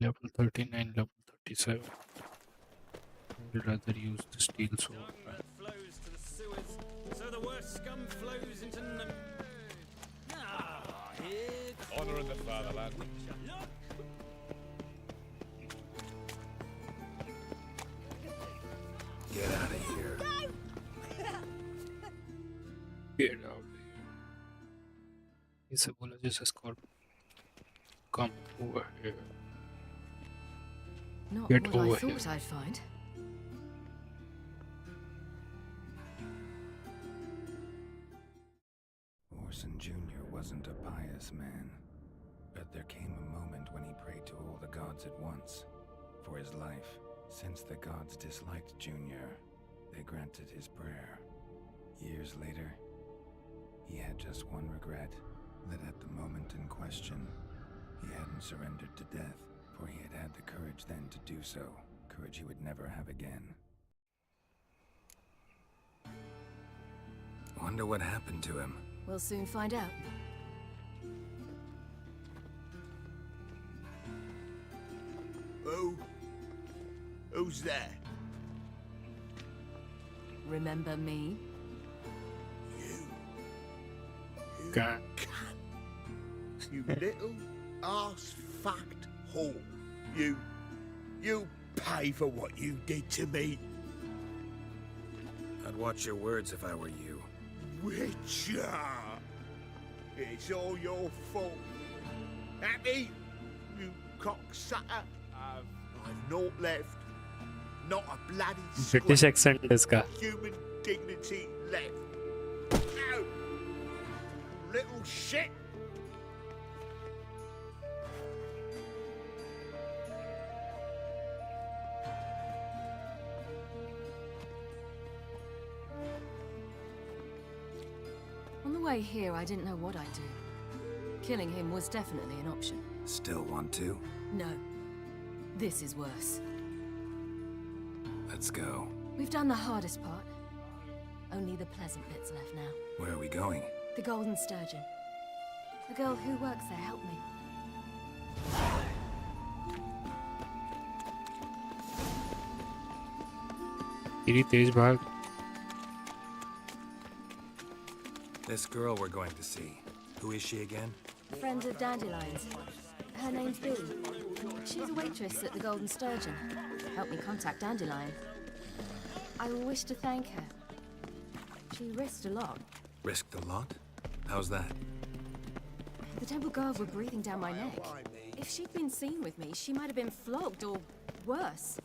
level 39, level 37. I'd rather use the steel sword. Flows to the sewers, so the worst scum flows into Honor in the fatherland. Get out of here. Get out of here. इसे बोला जैसे Come over here. Not Get what I over thought here. I'd find. Orson Jr. wasn't a pious man, but there came a moment when he prayed to all the gods at once for his life. Since the gods disliked Junior, they granted his prayer. Years later, he had just one regret, that at the moment in question, he hadn't surrendered to death, for he had had the courage then to do so, courage he would never have again. Wonder what happened to him. We'll soon find out. Who's there? Remember me? Okay. You little ass-fucked whore. You pay for what you did to me. I'd watch your words if I were you. Witcher! It's all your fault. Happy? You cocksucker. I've naught left. Not a bloody British scrap accent इसका. of human dignity left. No! Little shit! On the way here, I didn't know what I'd do. Killing him was definitely an option. Still want to? No. This is worse. Let's go. We've done the hardest part. Only the pleasant bits left now. Where are we going? The Golden Sturgeon. The girl who works there helped me. तेरी तेज भाग. This girl we're going to see. Who is she again? Friend of Dandelion's. Her name's Bee. She's a waitress at the Golden Sturgeon. Helped me contact Dandelion. I wish to thank her. She risked a lot. Risked a lot? How's that? The temple guards were breathing down my neck. If she'd been seen with me, she might have been flogged or worse.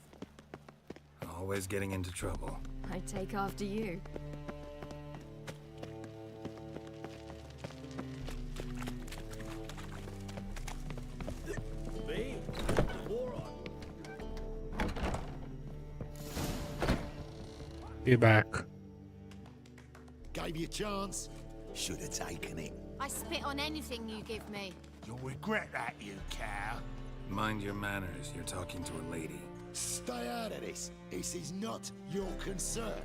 Always getting into trouble. I'd take after you. Be back. Gave you a chance. Should have taken it. I spit on anything you give me. You'll regret that, you cow. Mind your manners. You're talking to a lady. Stay out of this. This is not your concern.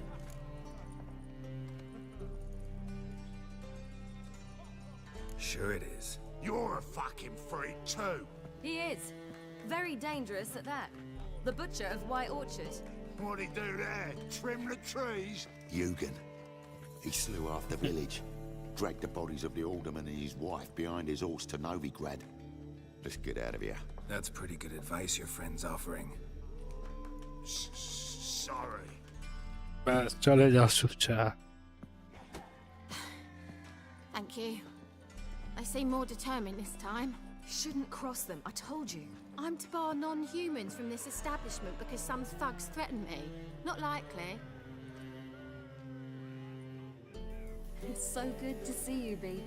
Sure it is. You're a fucking freak too. He is. Very dangerous at that. The butcher of White Orchard. What'd he do there? Trim the trees? Eugen. He slew half the village. Dragged the bodies of the alderman and his wife behind his horse to Novigrad. Let's get out of here. That's pretty good advice your friend's offering. Sorry. बस चले जाओ चुपचाप. Thank you. They seem more determined this time. Shouldn't cross them, I told you. I'm to bar non-humans from this establishment because some thugs threaten me. Not likely. It's so good to see you, Bee.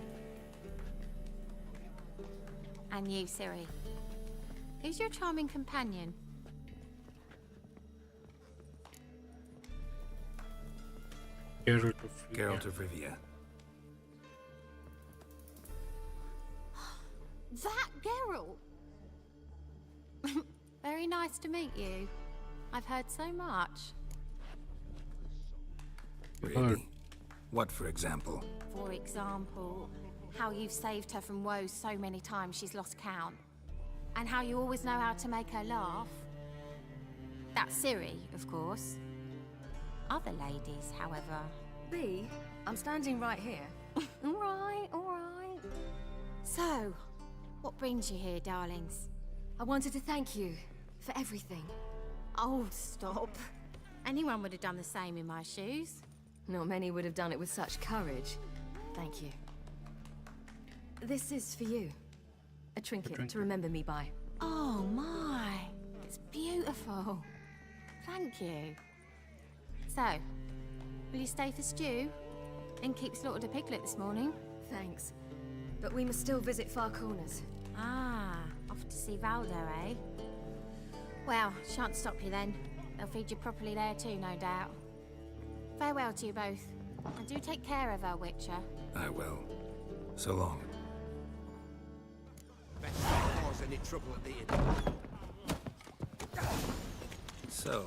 And you, Siri. Who's your charming companion? Geralt of Rivia. That Geralt! Very nice to meet you. I've heard so much. Really? What, for example? For example, how you've saved her from woes so many times she's lost count. And how you always know how to make her laugh. That's Siri, of course. Other ladies, however... Bee, I'm standing right here. All right. So, what brings you here, darlings? I wanted to thank you for everything. Oh, stop. Anyone would have done the same in my shoes. Not many would have done it with such courage. Thank you. This is for you. A trinket to remember me by. Oh my, it's beautiful. Thank you. So, will you stay for stew? Innkeep slaughtered a piglet this morning. Thanks. But we must still visit Far Corners. Ah, off to see Valdo, eh? Well, shan't stop you then. They'll feed you properly there too, no doubt. Farewell to you both. And do take care of our Witcher. I will. So long. Cause any trouble at the inn. So,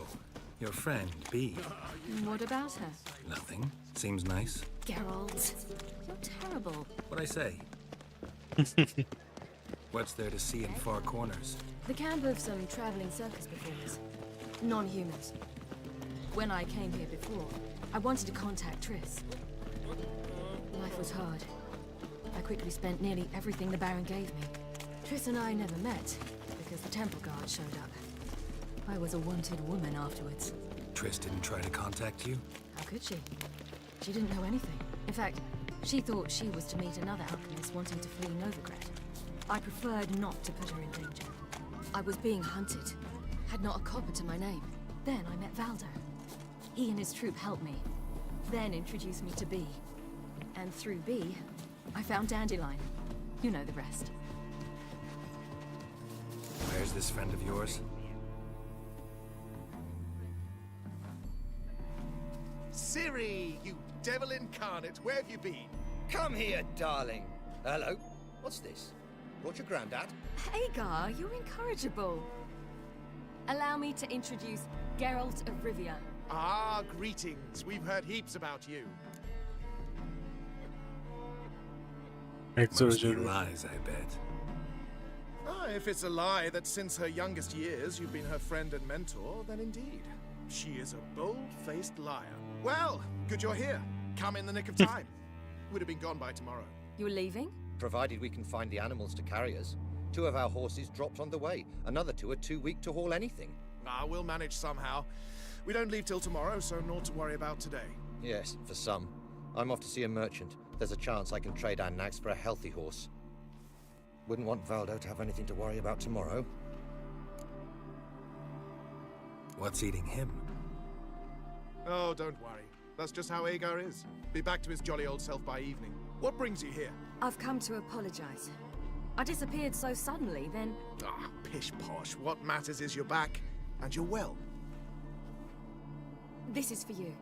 your friend, B. What about her? Nothing. Seems nice. Geralt, you're terrible. What'd I say? What's there to see in Far Corners? The camp of some traveling circus performers. Non-humans. When I came here before, I wanted to contact Triss. Life was hard. I quickly spent nearly everything the Baron gave me. Triss and I never met, because the temple guard showed up. I was a wanted woman afterwards. Triss didn't try to contact you? How could she? She didn't know anything. In fact, she thought she was to meet another alchemist wanting to flee Novigrad. I preferred not to put her in danger. I was being hunted. Had not a copper to my name. Then I met Valdo. He and his troop helped me. Then introduced me to B. And through B, I found Dandelion. You know the rest. Where's this friend of yours? Ciri, you devil incarnate, where have you been? Come here, darling. Hello. What's this? Brought your granddad? Hagar, you're incorrigible. Allow me to introduce Geralt of Rivia. Ah, greetings. We've heard heaps about you. Must be lies, I bet. Ah, if it's a lie that since her youngest years you've been her friend and mentor, then indeed. She is a bold-faced liar. Well, good you're here. Come in the nick of time. Would have been gone by tomorrow. You're leaving? Provided we can find the animals to carry us. 2 of our horses dropped on the way. Another 2 are too weak to haul anything. Ah, we'll manage somehow. We don't leave till tomorrow, so naught to worry about today. Yes, for some. I'm off to see a merchant. There's a chance I can trade our nags for a healthy horse. Wouldn't want Valdo to have anything to worry about tomorrow. What's eating him? Oh, don't worry. That's just how Agar is. Be back to his jolly old self by evening. What brings you here? I've come to apologize. I disappeared so suddenly, then... Ah, pish-posh. What matters is you're back, and you're well. This is for you.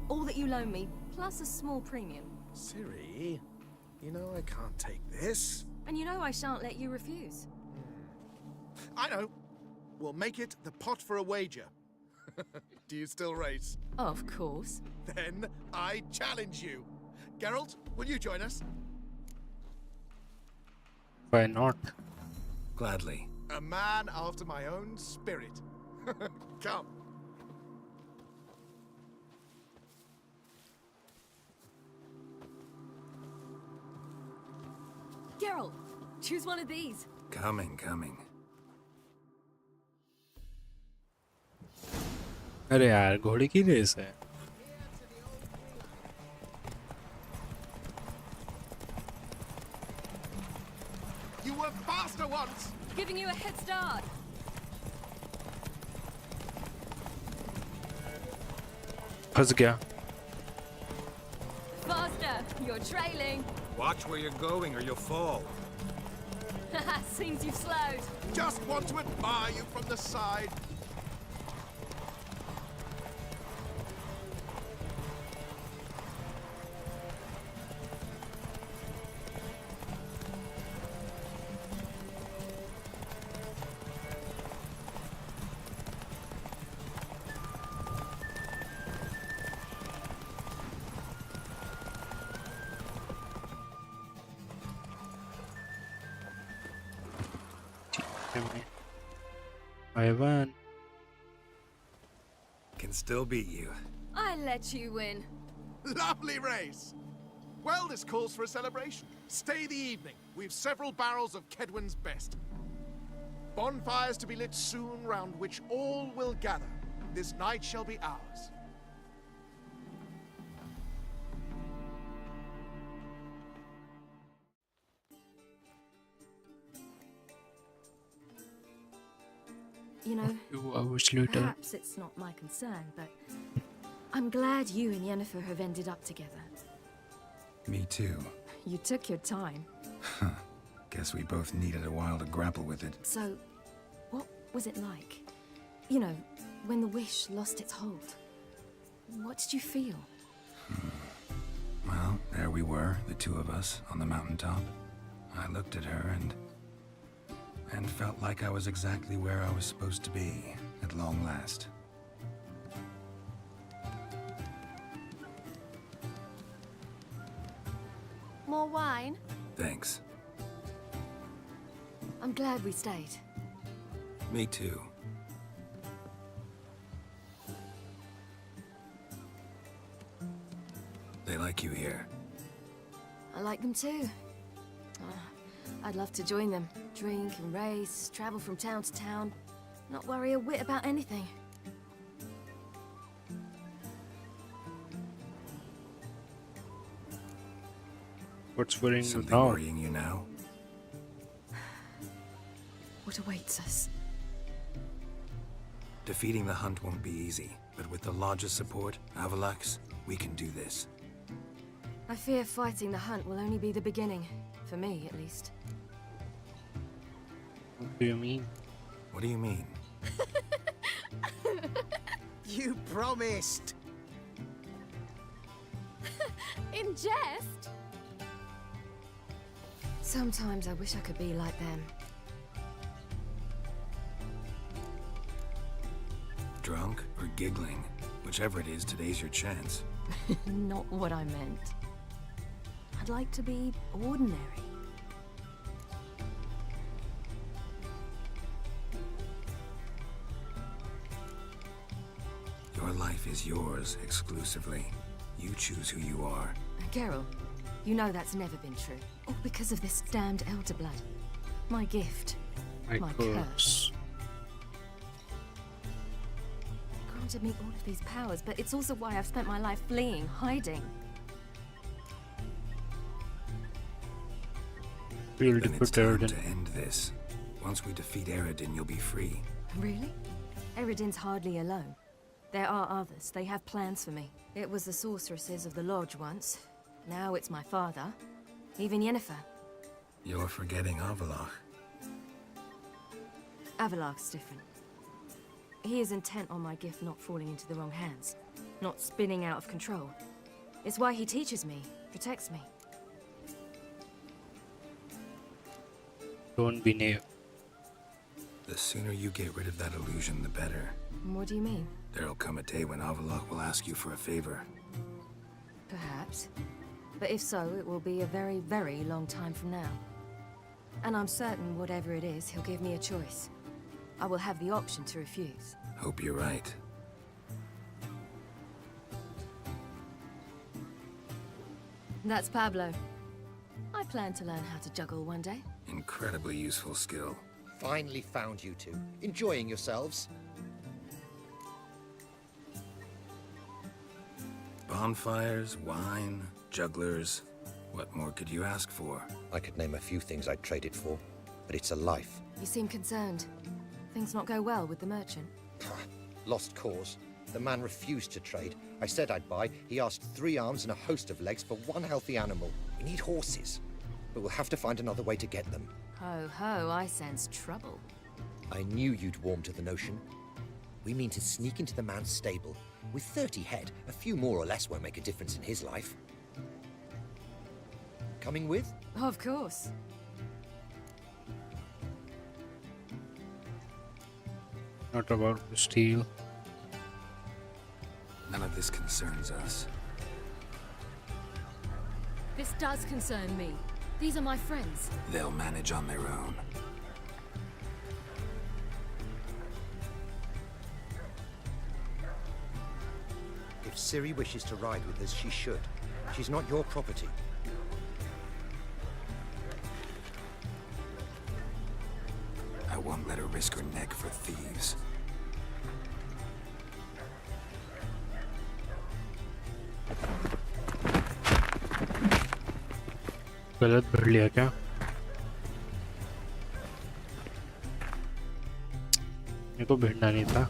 All that you loan me, plus a small premium. Ciri, you know I can't take this. And you know I shan't let you refuse. I know. We'll make it the pot for a wager. Do you still race? Of course. Then I challenge you. Geralt, will you join us? Why not? Gladly. A man after my own spirit. Come. Geralt, choose one of these. Coming. अरे यार घोड़ी की race है. You were faster once. Giving you a head start. फंस गया. Faster, you're trailing. Watch where you're going or you'll fall. Seems you've slowed. Just want to admire you from the side. I won. Can still beat you. I let you win. Lovely race. Well, this calls for a celebration. Stay the evening. We've several barrels of Kedwin's best. Bonfires to be lit soon, round which all will gather. This night shall be ours. You know, 2 hours later. perhaps it's not my concern, but I'm glad you and Yennefer have ended up together. Me too. You took your time. Guess we both needed a while to grapple with it. So, what was it like? You know, when the wish lost its hold. What did you feel? Well, there we were, the two of us, on the mountaintop. I looked at her and felt like I was exactly where I was supposed to be, at long last. More wine? Thanks. I'm glad we stayed. Me too. They like you here. I like them too. I'd love to join them. Drink and race, travel from town to town. Not worry a whit about anything. What's worrying you Something now? worrying you now? What awaits us? Defeating the hunt won't be easy, but with the Lodge's support, Avalax, we can do this. I fear fighting the hunt will only be the beginning. For me, at least. What do you mean? What do you mean? You promised! In jest? Sometimes I wish I could be like them. Drunk or giggling? Whichever it is, today's your chance. Not what I meant. I'd like to be ordinary. Your life is yours exclusively. You choose who you are. Geralt, you know that's never been true. All because of this damned elder blood. My gift. My curse. Granted me all of these powers, but it's also why I've spent my life fleeing, hiding. We'll Then defeat it's time Aerodin. to end this. Once we defeat Aerodin, you'll be free. Really? Aerodin's hardly alone. There are others. They have plans for me. It was the sorceresses of the Lodge once. Now it's my father. Even Yennefer. You're forgetting Avalach. Avalach's different. He is intent on my gift not falling into the wrong hands. Not spinning out of control. It's why he teaches me, protects me. Don't be naive. The sooner you get rid of that illusion, the better. What do you mean? There'll come a day when Avalach will ask you for a favor. Perhaps. But if so, it will be a very, very long time from now. And I'm certain whatever it is, he'll give me a choice. I will have the option to refuse. Hope you're right. That's Pablo. I plan to learn how to juggle one day. Incredibly useful skill. Finally found you two. Enjoying yourselves? Bonfires, wine, jugglers. What more could you ask for? I could name a few things I'd trade it for, but it's a life. You seem concerned. Things not go well with the merchant. Lost cause. The man refused to trade. I said I'd buy. He asked 3 arms and a host of legs for 1 healthy animal. We need horses, but we'll have to find another way to get them. Ho ho, I sense trouble. I knew you'd warm to the notion. We mean to sneak into the man's stable. With 30 head, a few more or less won't make a difference in his life. Coming with? Of course. Not about to steal. None of this concerns us. This does concern me. These are my friends. They'll manage on their own. If Ciri wishes to ride with us, she should. She's not your property. I won't let her risk her neck for thieves. गलत भर लिया क्या? मेरे को भिड़ना नहीं था।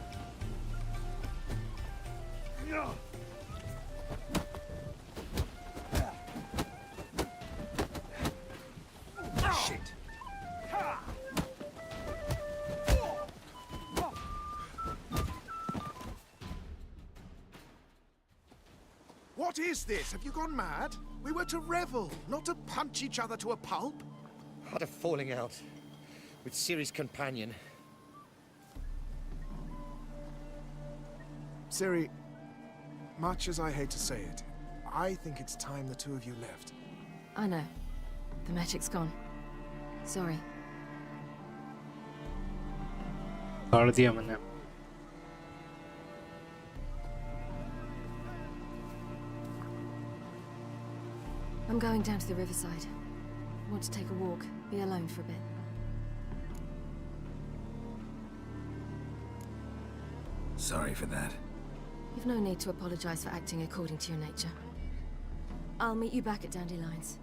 What is this? Have you gone mad? We were to revel, not to punch each other to a pulp. Had a falling out with Ciri's companion. Ciri, much as I hate to say it, I think it's time the two of you left. I know. The magic's gone. Sorry. काट दिया मैंने। I'm going down to the riverside. Want to take a walk, be alone for a bit. Sorry for that. You've no need to apologize for acting according to your nature. I'll meet you back at Dandelions.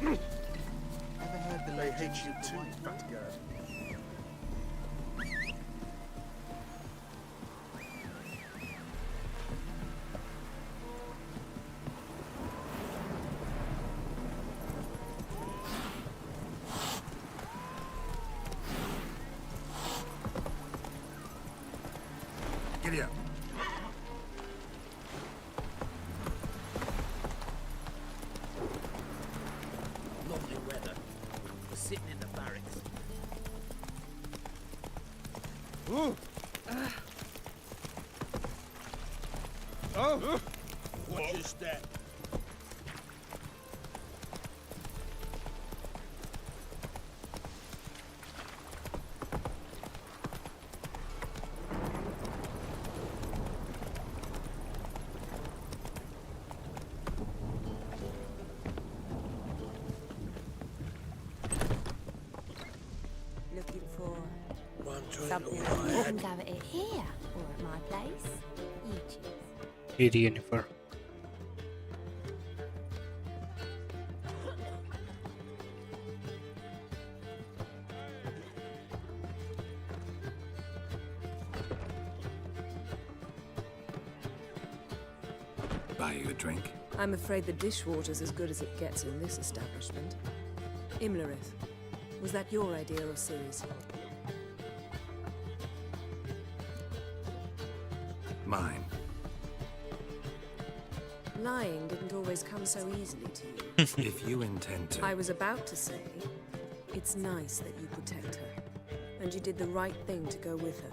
Ever heard the they hate you too, fat girl. Giddy up. Lovely weather. We're sitting in the barracks. Ooh. Oh! Watch your step. Looking for One drink something. all I You had. can go at it here or at my place. You choose. Jennifer. Buy you a drink? I'm afraid the dishwater's as good as it gets in this establishment. Imlerith, was that your idea of Ciri's? Mine. Lying didn't always come so easily to you. If you intend to. I was about to say, it's nice that you protect her. And you did the right thing to go with her.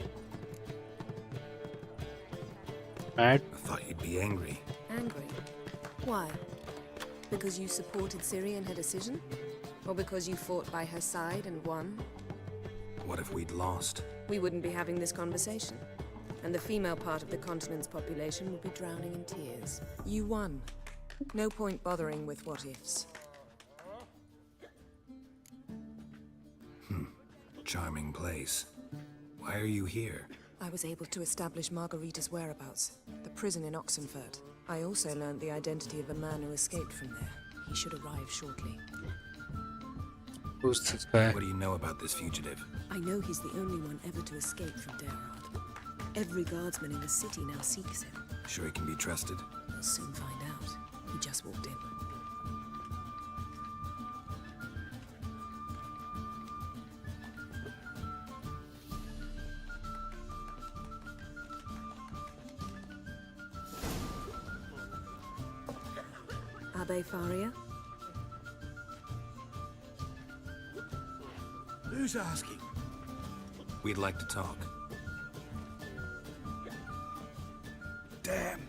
Mad? I thought you'd be angry. Angry? Why? Because you supported Ciri in her decision? Or because you fought by her side and won? What if we'd lost? We wouldn't be having this conversation. And the female part of the continent's population would be drowning in tears. You won. No point bothering with what-ifs. Charming place. Why are you here? I was able to establish Margarita's whereabouts, the prison in Oxenfurt. I also learned the identity of a man who escaped from there. He should arrive shortly. Who's this guy? What do you know about this fugitive? I know he's the only one ever to escape from Derard. Every guardsman in the city now seeks him. Sure he can be trusted? We'll soon find out. He just walked in. Abbe Faria? Who's asking? We'd like to talk. Damn.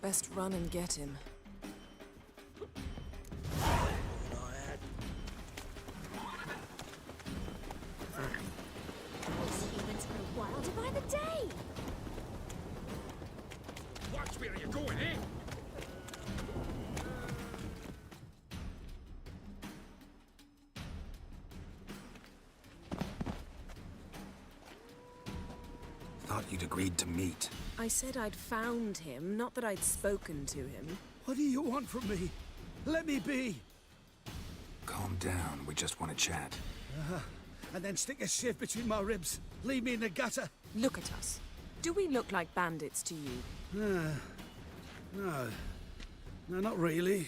Best run and get him. Those humans are wilder by the day. Watch where you're going, eh? He'd agreed to meet. I said I'd found him, not that I'd spoken to him. What do you want from me? Let me be! Calm down, we just want to chat. And then stick a sieve between my ribs. Leave me in the gutter. Look at us. Do we look like bandits to you? No, not really.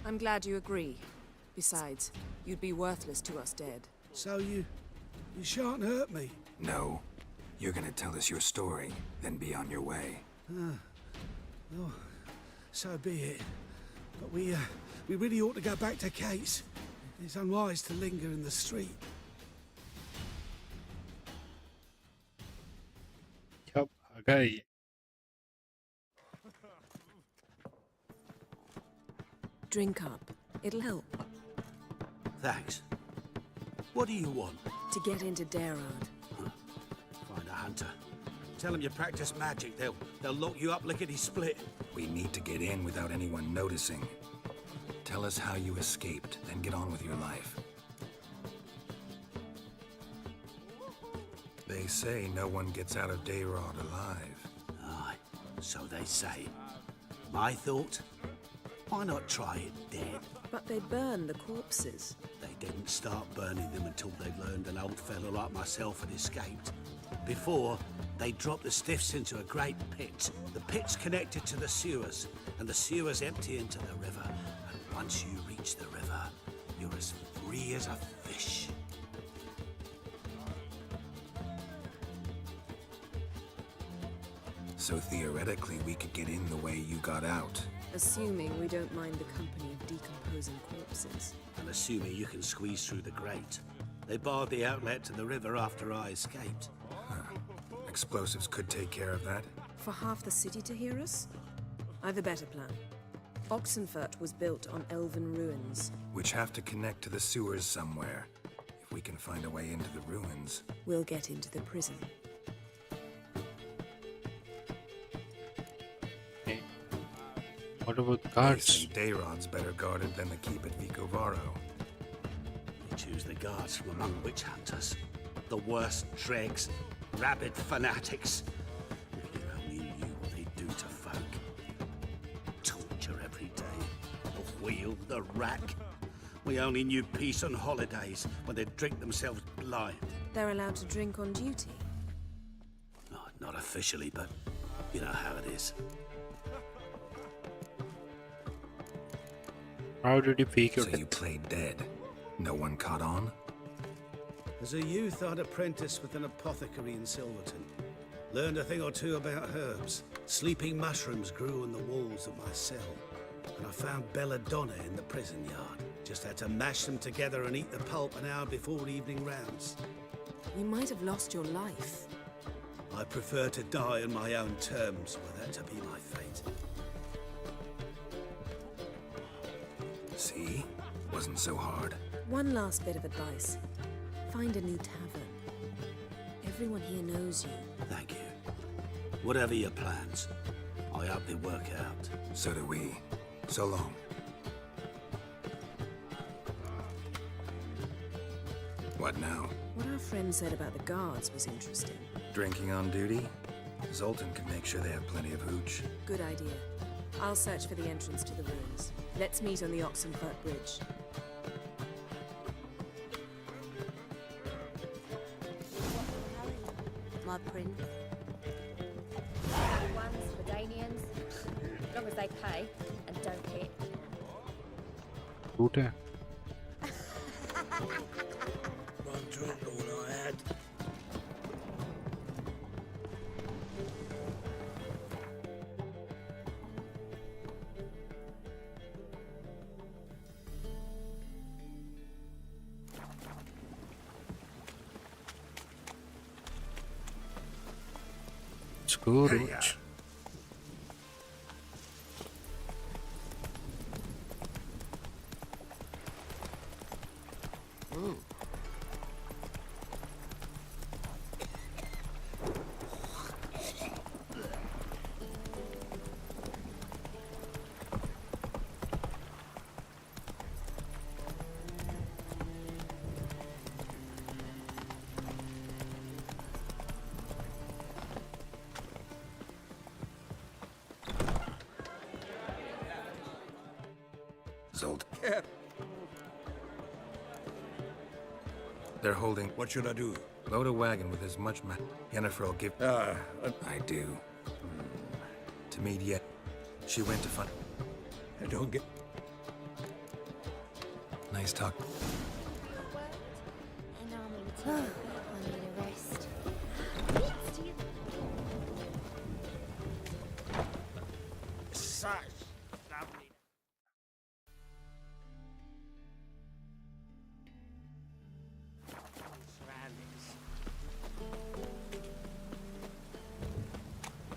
I'm glad you agree. Besides, you'd be worthless to us dead. So you shan't hurt me? No. You're gonna tell us your story, then be on your way. Oh, so be it. But we really ought to go back to Kate's. It's unwise to linger in the street. Yup, okay. Drink up. It'll help. Thanks. What do you want? To get into Darad. Find a hunter. Tell them you practice magic. They'll lock you up lickety-split. We need to get in without anyone noticing. Tell us how you escaped, then get on with your life. They say no one gets out of Dayrod alive. Aye, so they say. My thought? Why not try it dead? But they burn the corpses. They didn't start burning them until they learned an old fellow like myself had escaped. Before, they dropped the stiffs into a great pit. The pit's connected to the sewers, and the sewers empty into the river. And once you reach the river, you're as free as a fish. So theoretically, we could get in the way you got out. Assuming we don't mind the company of decomposing corpses. And assuming you can squeeze through the grate. They barred the outlet to the river after I escaped. Explosives could take care of that. For half the city to hear us? I've a better plan. Oxenfurt was built on elven ruins. Which have to connect to the sewers somewhere. If we can find a way into the ruins. We'll get into the prison. Okay. What about the guards? I think Dayrod's better guarded than the keep at Vicovaro. You choose the guards from among witch hunters. The worst dregs. Rabid fanatics. If you only knew what they do to folk. Torture every day. The wheel, the rack. We only knew peace on holidays when they'd drink themselves blind. They're allowed to drink on duty? Oh, not officially, but you know how it is. How did you fake your So death? you played dead. No one caught on? As a youth, I'd apprenticed with an apothecary in Silverton. Learned a thing or two about herbs. Sleeping mushrooms grew on the walls of my cell. And I found belladonna in the prison yard. Just had to mash them together and eat the pulp an hour before evening rounds. You might have lost your life. I prefer to die on my own terms, were that to be my fate. See? Wasn't so hard. One last bit of advice. Find a new tavern. Everyone here knows you. Thank you. Whatever your plans, I hope they work out. So do we. So long. What now? What our friend said about the guards was interesting. Drinking on duty? Zoltan can make sure they have plenty of hooch. Good idea. I'll search for the entrance to the ruins. Let's meet on the Oxenfurt Bridge. My prince. Ones for Danians. As long as they pay and don't hit. Route. One drink, all I had. Let's go, Roach. Zold. They're holding. What should I do? Load a wagon with as much Yennefer will give. I do. To meet yet. She went to find. I don't get. Nice talk. I need a rest. Such lovely.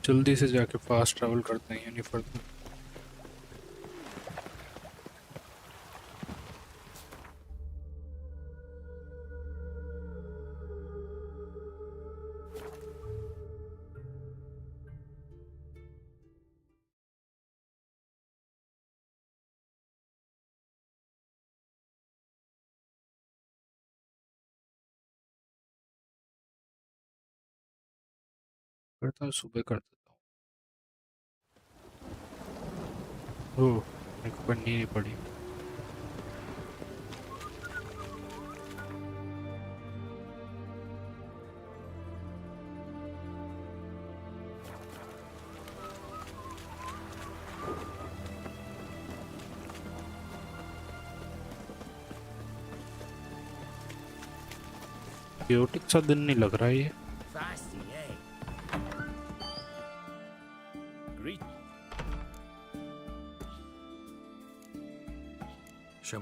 जल्दी से जाके fast travel करते हैं Jennifer को। करता हूँ सुबह कर देता हूँ। ओह मेरे को करनी नहीं पड़ी। क्योटिक सा दिन नहीं लग रहा है ये। Fasty, eh? Greet. Show.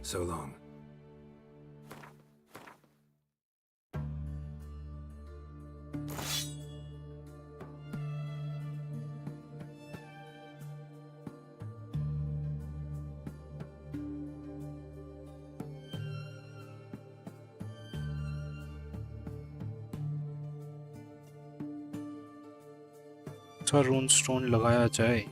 So long. अच्छा रून स्टोन लगाया जाए।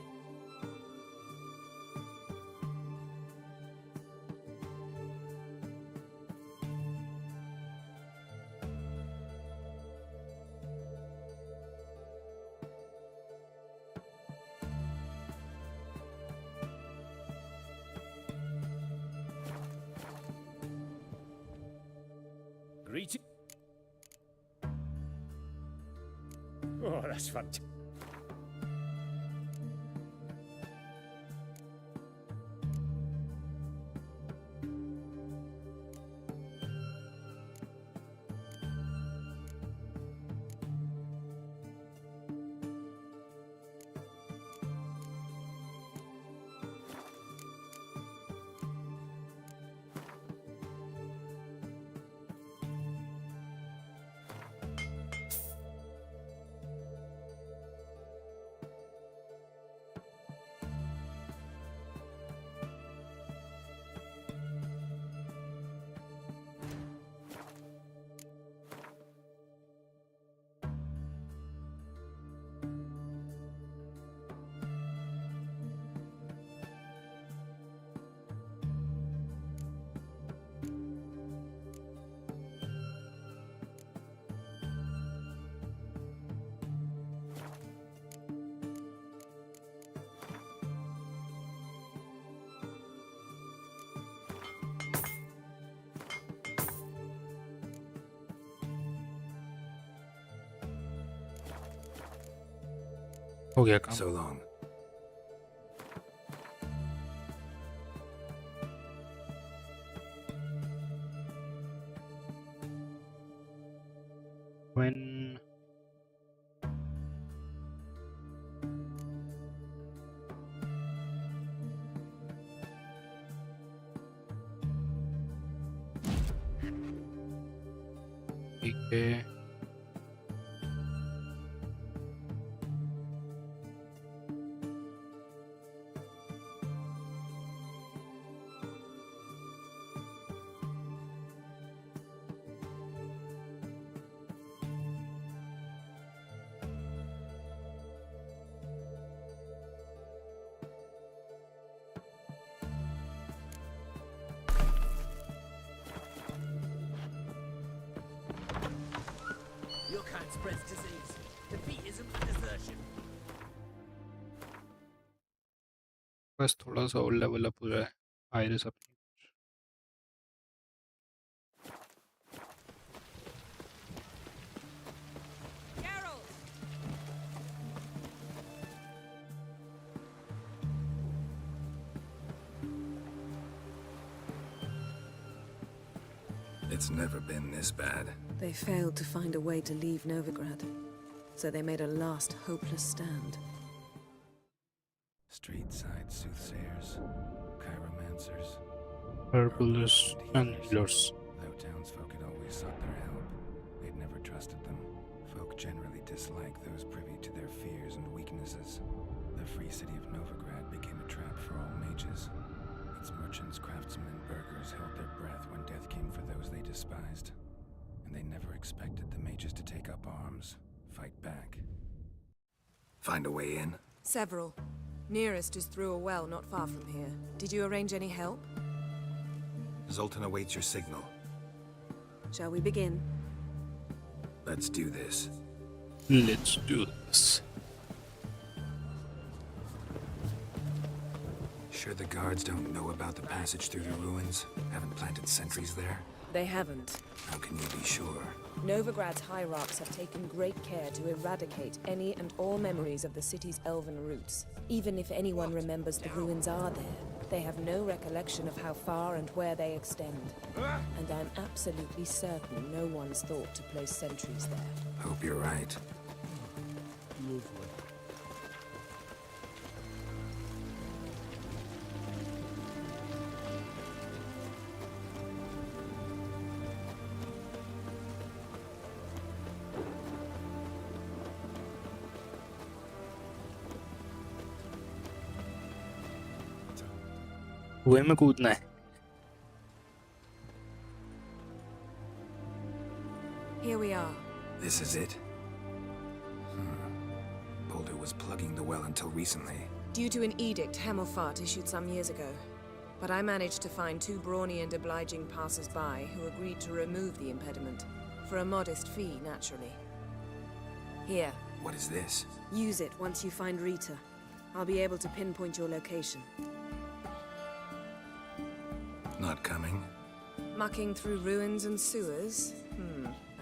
Greeting. Oh, that's fun. हो गया काम. So long. When okay. Your kind spreads disease. Defeat isn't desertion. बस थोड़ा सा और लेवल अप हो जाए आयरिस अपनी. It's never been this bad. They failed to find a way to leave Novigrad, so they made a last hopeless stand. Street-side soothsayers, chiromancers, Herbalists and healers. though townsfolk had always sought their help, they'd never trusted them. Folk generally disliked those privy to their fears and weaknesses. The free city of Novigrad became a trap for all mages. Its merchants, craftsmen, and burghers held their breath when death came for those they despised. And they never expected the mages to take up arms, fight back. Find a way in? Several. Nearest is through a well not far from here. Did you arrange any help? Zoltan awaits your signal. Shall we begin? Let's do this. Let's do this. Sure the guards don't know about the passage through the ruins? Haven't planted sentries there? They haven't. How can you be sure? Novigrad's hierarchs have taken great care to eradicate any and all memories of the city's elven roots. Even if anyone remembers the ruins are there, they have no recollection of how far and where they extend. And I'm absolutely certain no one's thought to place sentries there. Hope you're right. कुएं में कूदना है. Here we are. This is it? Boulder was plugging the well until recently. Due to an edict Hemmelfart issued some years ago. But I managed to find two brawny and obliging passers-by who agreed to remove the impediment. For a modest fee, naturally. Here. What is this? Use it once you find Rita. I'll be able to pinpoint your location. Not coming? Mucking through ruins and sewers?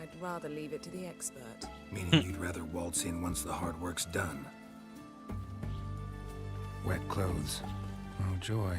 I'd rather leave it to the expert. Meaning you'd rather waltz in once the hard work's done. Wet clothes. Oh, joy.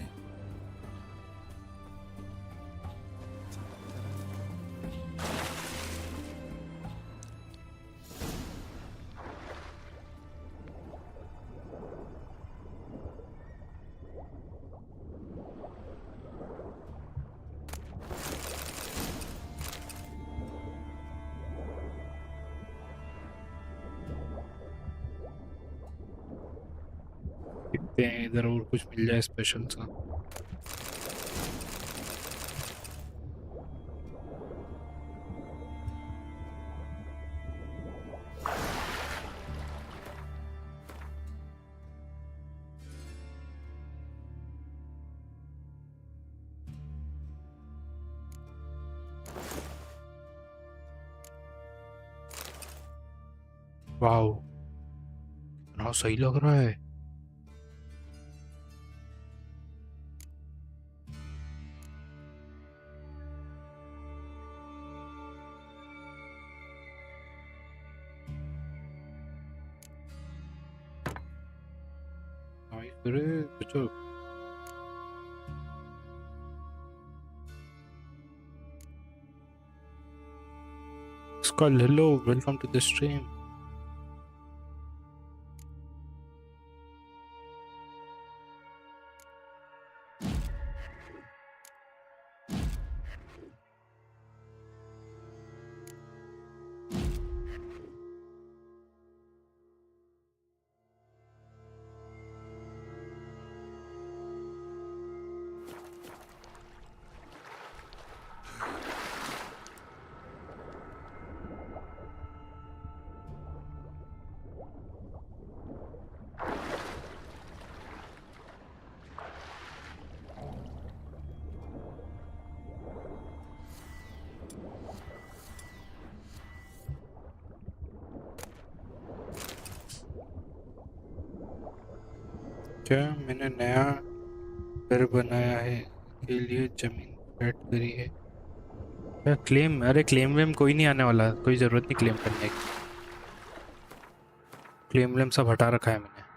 देखते हैं इधर और कुछ मिल जाए special सा. Wow, कितना सही लग रहा है. नॉइस अरे बच्चों Skull, hello, welcome to the stream. क्या मैंने नया घर बनाया है के लिए जमीन सेट करी है क्या क्लेम अरे क्लेम वेम कोई नहीं आने वाला कोई ज़रूरत नहीं क्लेम करने की क्लेम वेम सब हटा रखा है मैंने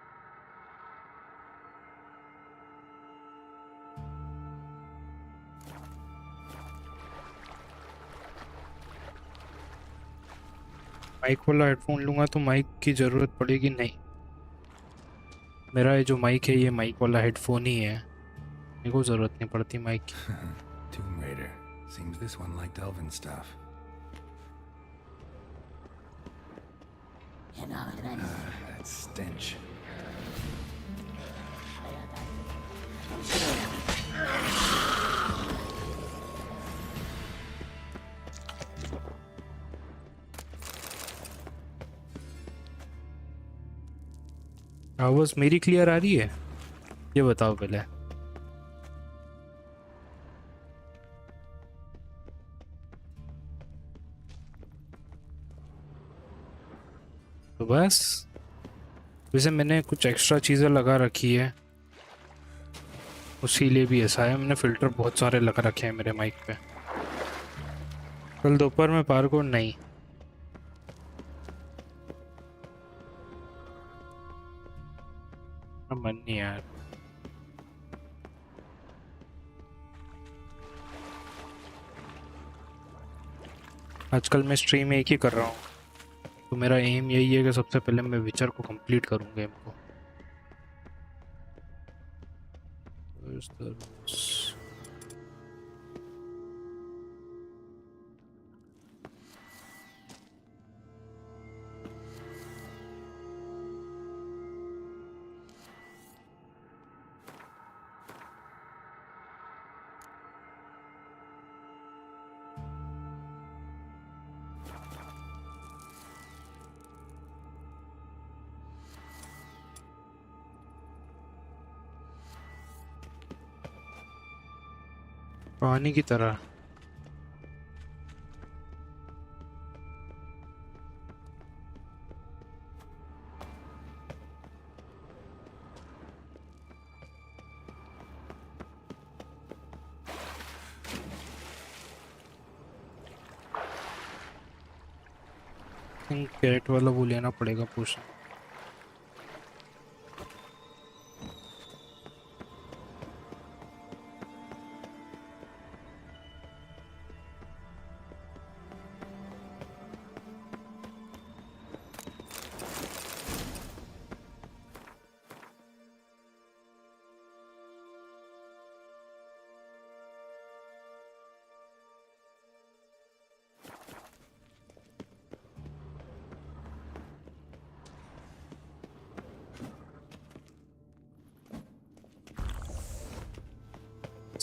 माइक वाला हेडफोन लूँगा तो माइक की ज़रूरत पड़ेगी नहीं मेरा ये जो माइक है ये माइक वाला हेडफोन ही है मेरे को ज़रूरत नहीं पड़ती माइक की Tomb Raider. Seems this one liked elven stuff. That stench. आवाज़ मेरी क्लियर आ रही है ये बताओ पहले तो बस वैसे मैंने कुछ एक्स्ट्रा चीज़ें लगा रखी है उसी लिए भी ऐसा है मैंने फ़िल्टर बहुत सारे लगा रखे हैं मेरे माइक पे कल दोपहर में पार्क और नहीं मन नहीं यार आजकल मैं स्ट्रीम एक ही कर रहा हूँ तो मेरा एम यही है कि सबसे पहले मैं विचर को कंप्लीट करूँ गेम को पानी की तरह कैरेट वाला वो लेना पड़ेगा पूछना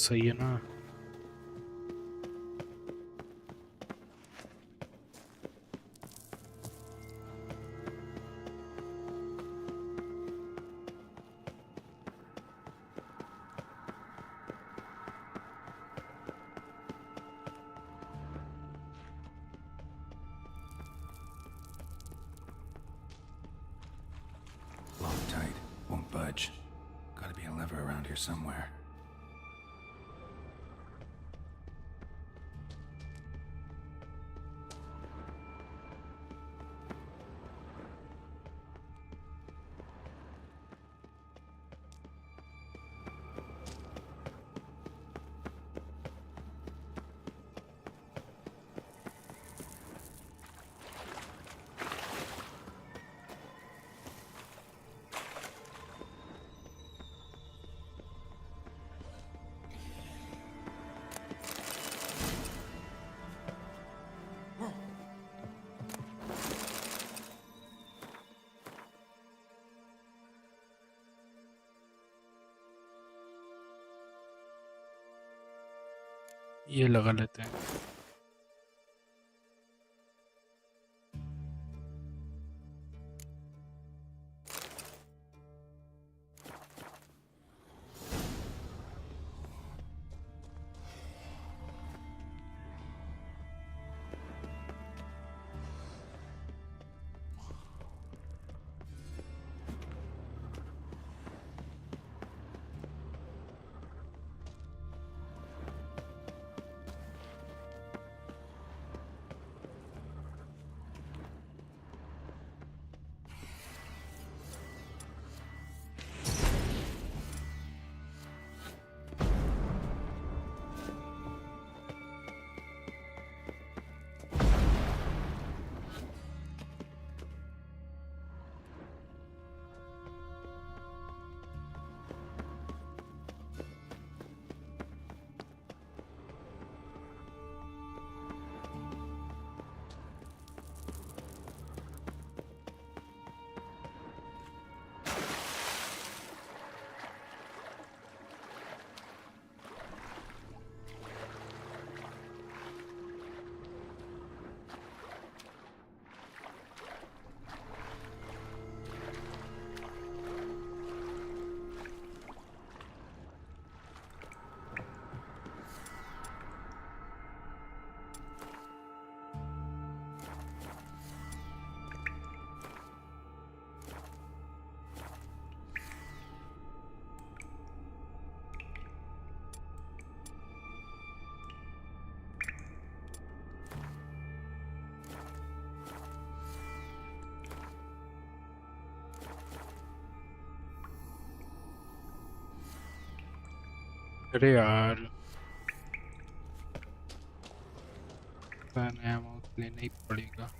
सही है ना Locked tight. Won't budge. Gotta be a lever around here somewhere. ये लगा लेते हैं। अरे यार नया माउस लेना ही पड़ेगा।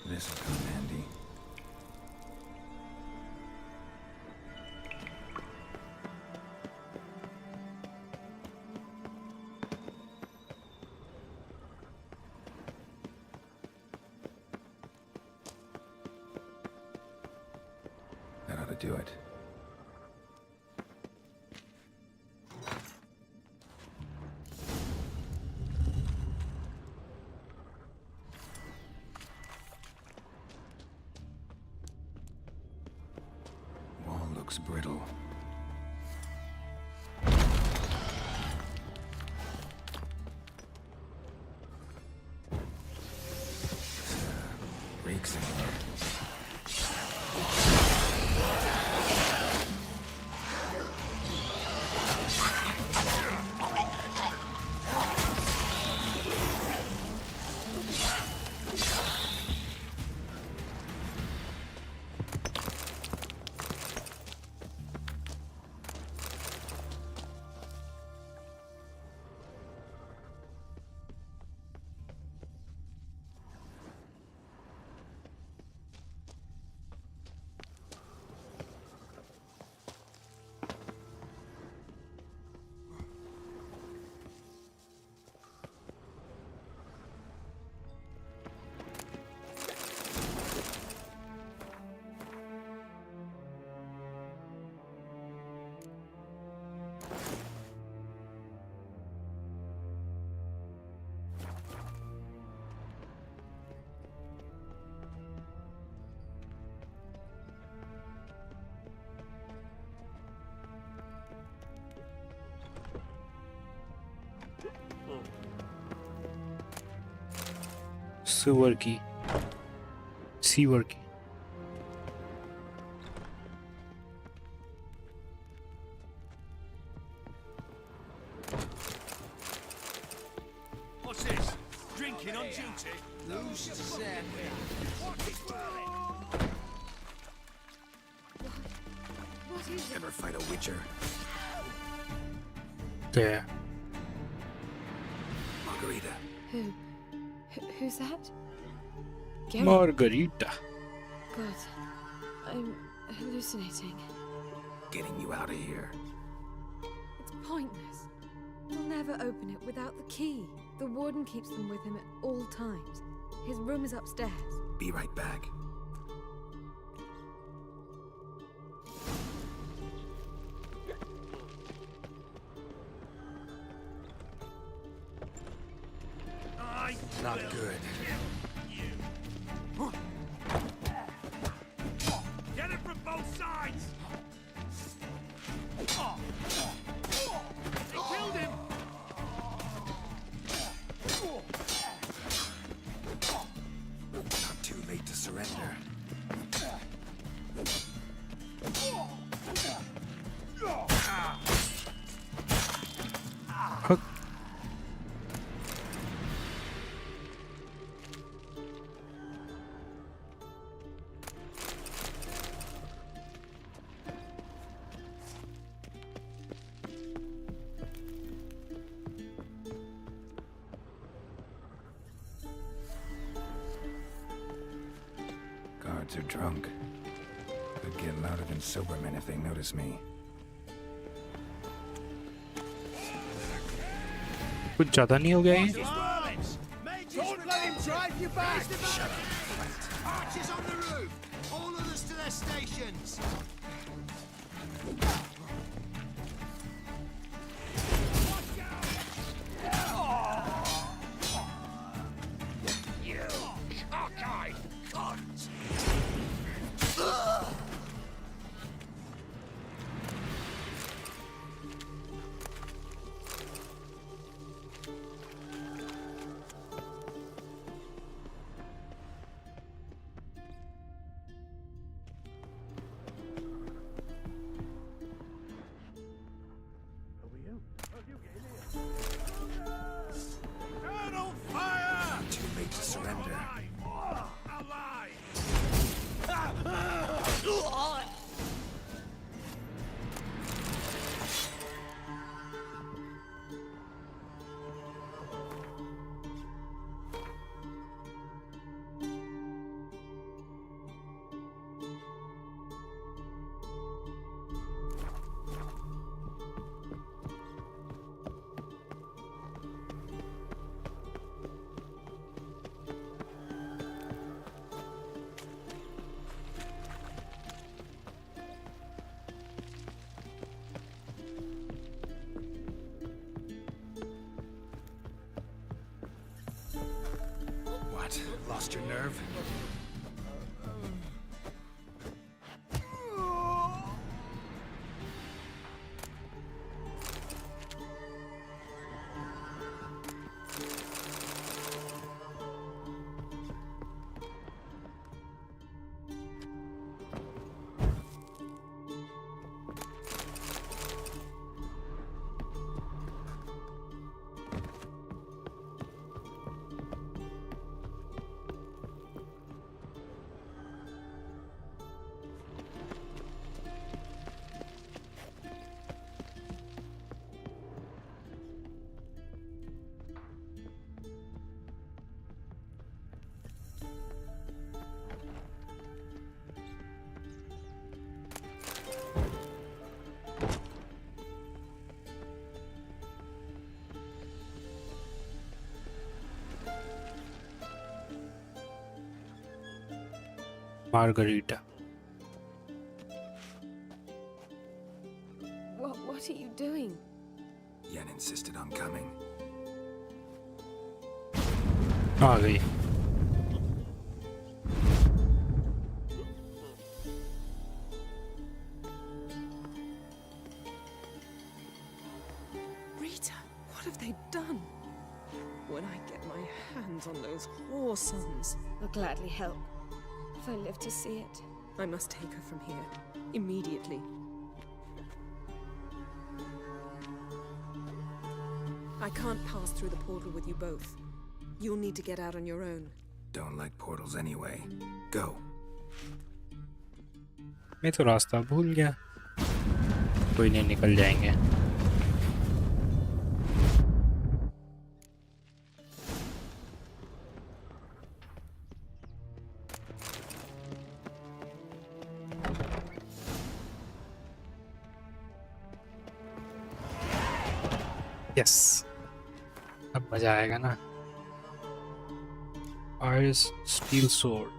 This'll come handy. That ought to do it. Wall looks brittle. Reeks in here. Sewer की What's this? Drinking on duty? Who's said What is it? Ever fight a witcher? there. Margarita. Who's that? Margarita. God, I'm hallucinating. Getting you out of here. It's pointless. We'll never open it without the key. The warden keeps them with him at all times. His room is upstairs. Be right back. Not good. Get it from both sides! They killed him! Not too late to surrender. Hook. Guards are drunk. Could get louder than sober men if they notice me. कुछ ज़्यादा नहीं हो गया ये? Don't let him drive you back! Shut up! Archers on the roof! All others to their stations! You cockeyed cunt! Turn on fire! Too late to surrender. What? Lost your nerve? Margarita. What are you doing? Yen insisted on coming. आ गई. Rita, what have they done? When I get my hands on those whoresomes, I'll gladly help, if I live to see it. I must take her from here, immediately. I can't pass through the portal with you both. You'll need to get out on your own. Don't like portals anyway. Go. मैं तो रास्ता भूल गया. कोई नहीं, निकल जाएंगे. Yes, अब मजा आएगा ना. Aires steel sword,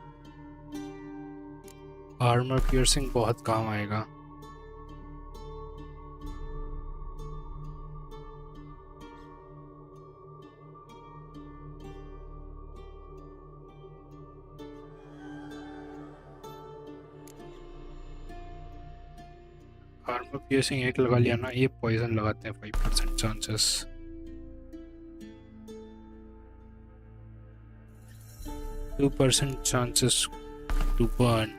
armour piercing बहुत काम आएगा. आर्मर पियर्सिंग एक लगा लिया ना, ये पॉइजन लगाते हैं 5% चांसेस। 2% chances to burn.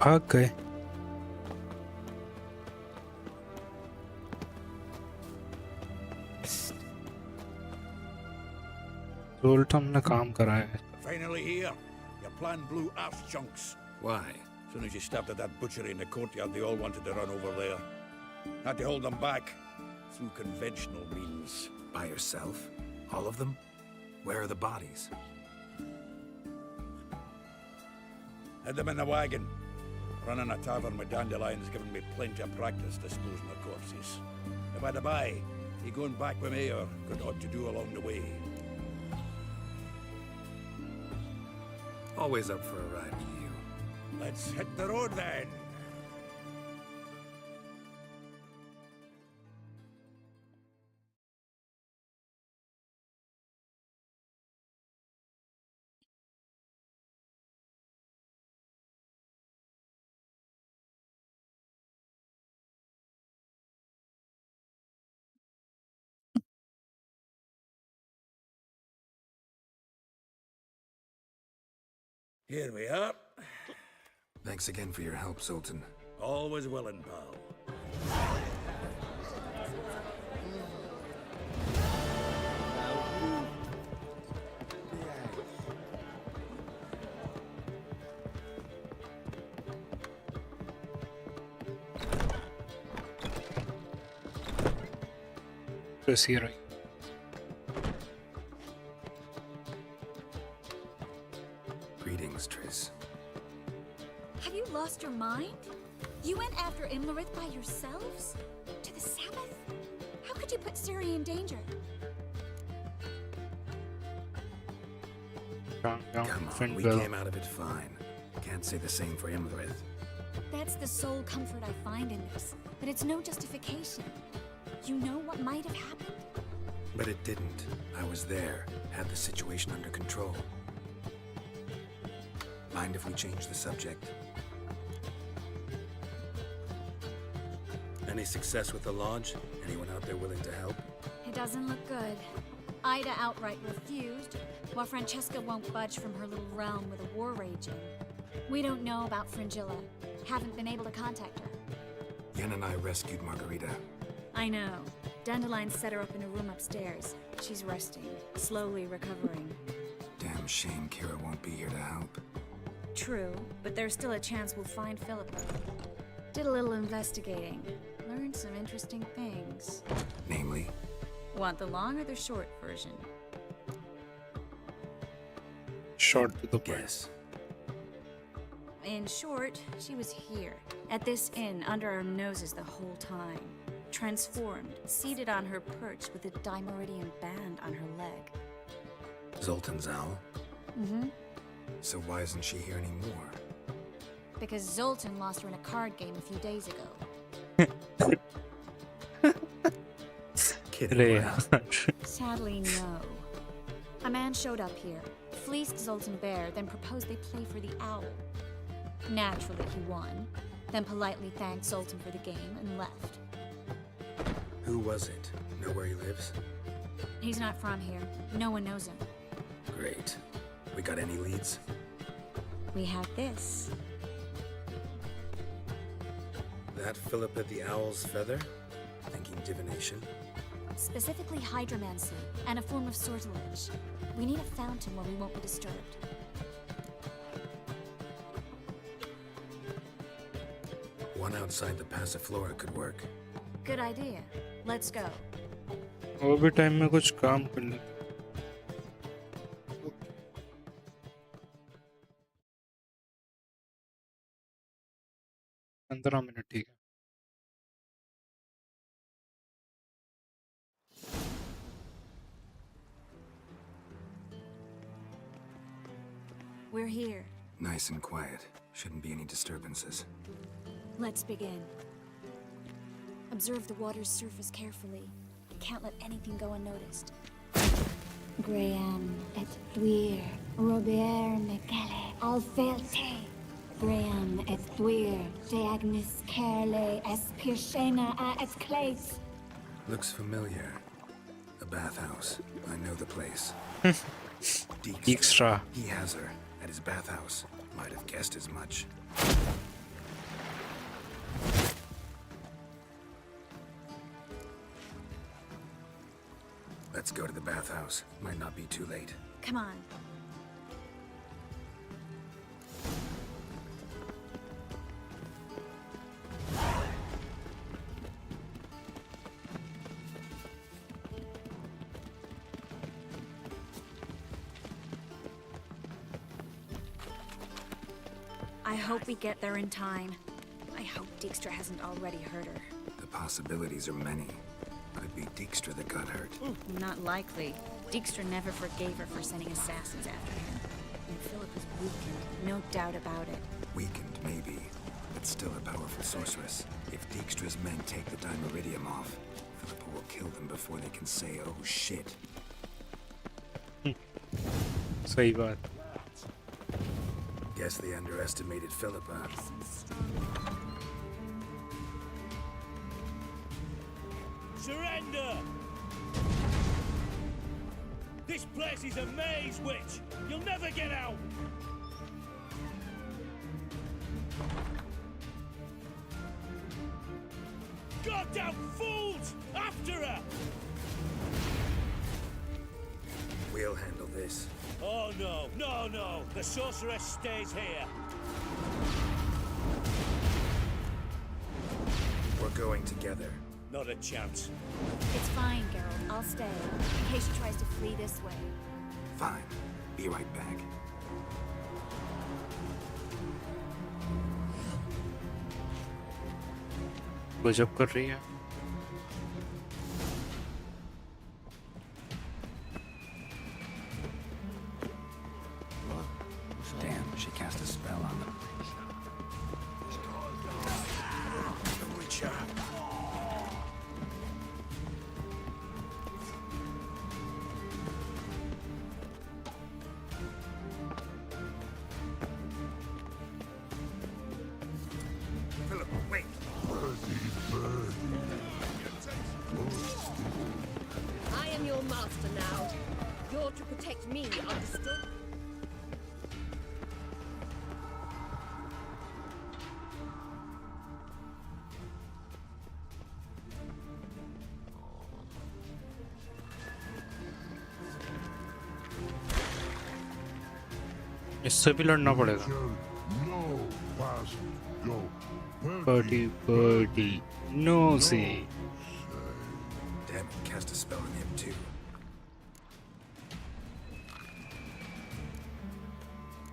भाग गए। रोल्टम ने काम कराया है। Finally here. Your plan blew ass chunks. Why? As soon as you stopped at that butchery in the courtyard, they all wanted to run over there. Had to hold them back through conventional means. By yourself? All of them? Where are the bodies? Had them in the wagon. Running a tavern with dandelions given me plenty of practice disposing of corpses. And by the by, you going back with me or got aught to do along the way? Always up for a ride with you. Let's hit the road then. Here we are. Thanks again for your help, Zoltan. Always willing, pal. Proceed. Greetings, Triss. Have you lost your mind? You went after Imlerith by yourselves? To the Sabbath? How could you put Ciri in danger? Come on, we came out of it fine. Can't say the same for Imlerith. That's the sole comfort I find in this, but it's no justification. You know what might have happened? But it didn't. I was there, had the situation under control. Mind if we change the subject? Any success with the lodge? Anyone out there willing to help? It doesn't look good. Ida outright refused, while Francesca won't budge from her little realm with a war raging. We don't know about Fringilla. Haven't been able to contact her. Yen and I rescued Margarita. I know. Dandelion set her up in a room upstairs. She's resting, slowly recovering. Damn shame Kira won't be here to help. True, but there's still a chance we'll find Philippa. Did a little investigating. Learned some interesting things. Namely? Want the long or the short version? Short to the point. Yes. In short, she was here, at this inn, under our noses the whole time. Transformed, seated on her perch with a dimeridian band on her leg. Zoltan's owl? Mm-hmm. So why isn't she here anymore? Because Zoltan lost her in a card game a few days ago. Sadly, no. A man showed up here, fleeced Zoltan bare, then proposed they play for the owl. Naturally, he won, then politely thanked Zoltan for the game and left. Who was it? Know where he lives? He's not from here. No one knows him. Great. We got any leads? We have this. That Philippa the Owl's feather? Thinking divination? Specifically hydromancy, and a form of sortilege. We need a fountain where we won't be disturbed. One outside the Passiflora could work. Good idea. Let's go. वो भी time में कुछ काम कर ले. 15 minute ठीक है. We're here. Nice and quiet. Shouldn't be any disturbances. Let's begin. Observe the water's surface carefully. Can't let anything go unnoticed. Graham et thuir, Robert Mekele, Alfelte. Graham et thuir, Deagnis Kerle, Espirshena a et Clates. Looks familiar. A bathhouse. I know the place. Dijkstra. He has her at his bathhouse. Might have guessed as much. Let's go to the bathhouse. Might not be too late. Come on. I hope we get there in time. I hope Dijkstra hasn't already hurt her. The possibilities are many. Could be Dijkstra that got hurt. Not likely. Dijkstra never forgave her for sending assassins after him. And Philip is weakened, no doubt about it. Weakened, maybe, but still a powerful sorceress. If Dijkstra's men take the Dimeridium off, Philippa will kill them before they can say, oh shit. सही बात. Guess they underestimated Philippa. Surrender! This place is a maze, witch! You'll never get out! Goddamn fools! After her! We'll handle this. Oh no, no, no! The sorceress stays here! We're going together. Not a chance. It's fine, Geralt. I'll stay, in case she tries to flee this way. Fine. Be right back. गजब कर रही है. Damn, she cast a spell on them. The Witcher. Philip, wait. I am your master now. You're to protect me, understood? इससे भी लड़ना पड़ेगा. Birdie, birdie, nosy. Damn it, cast a spell on him too.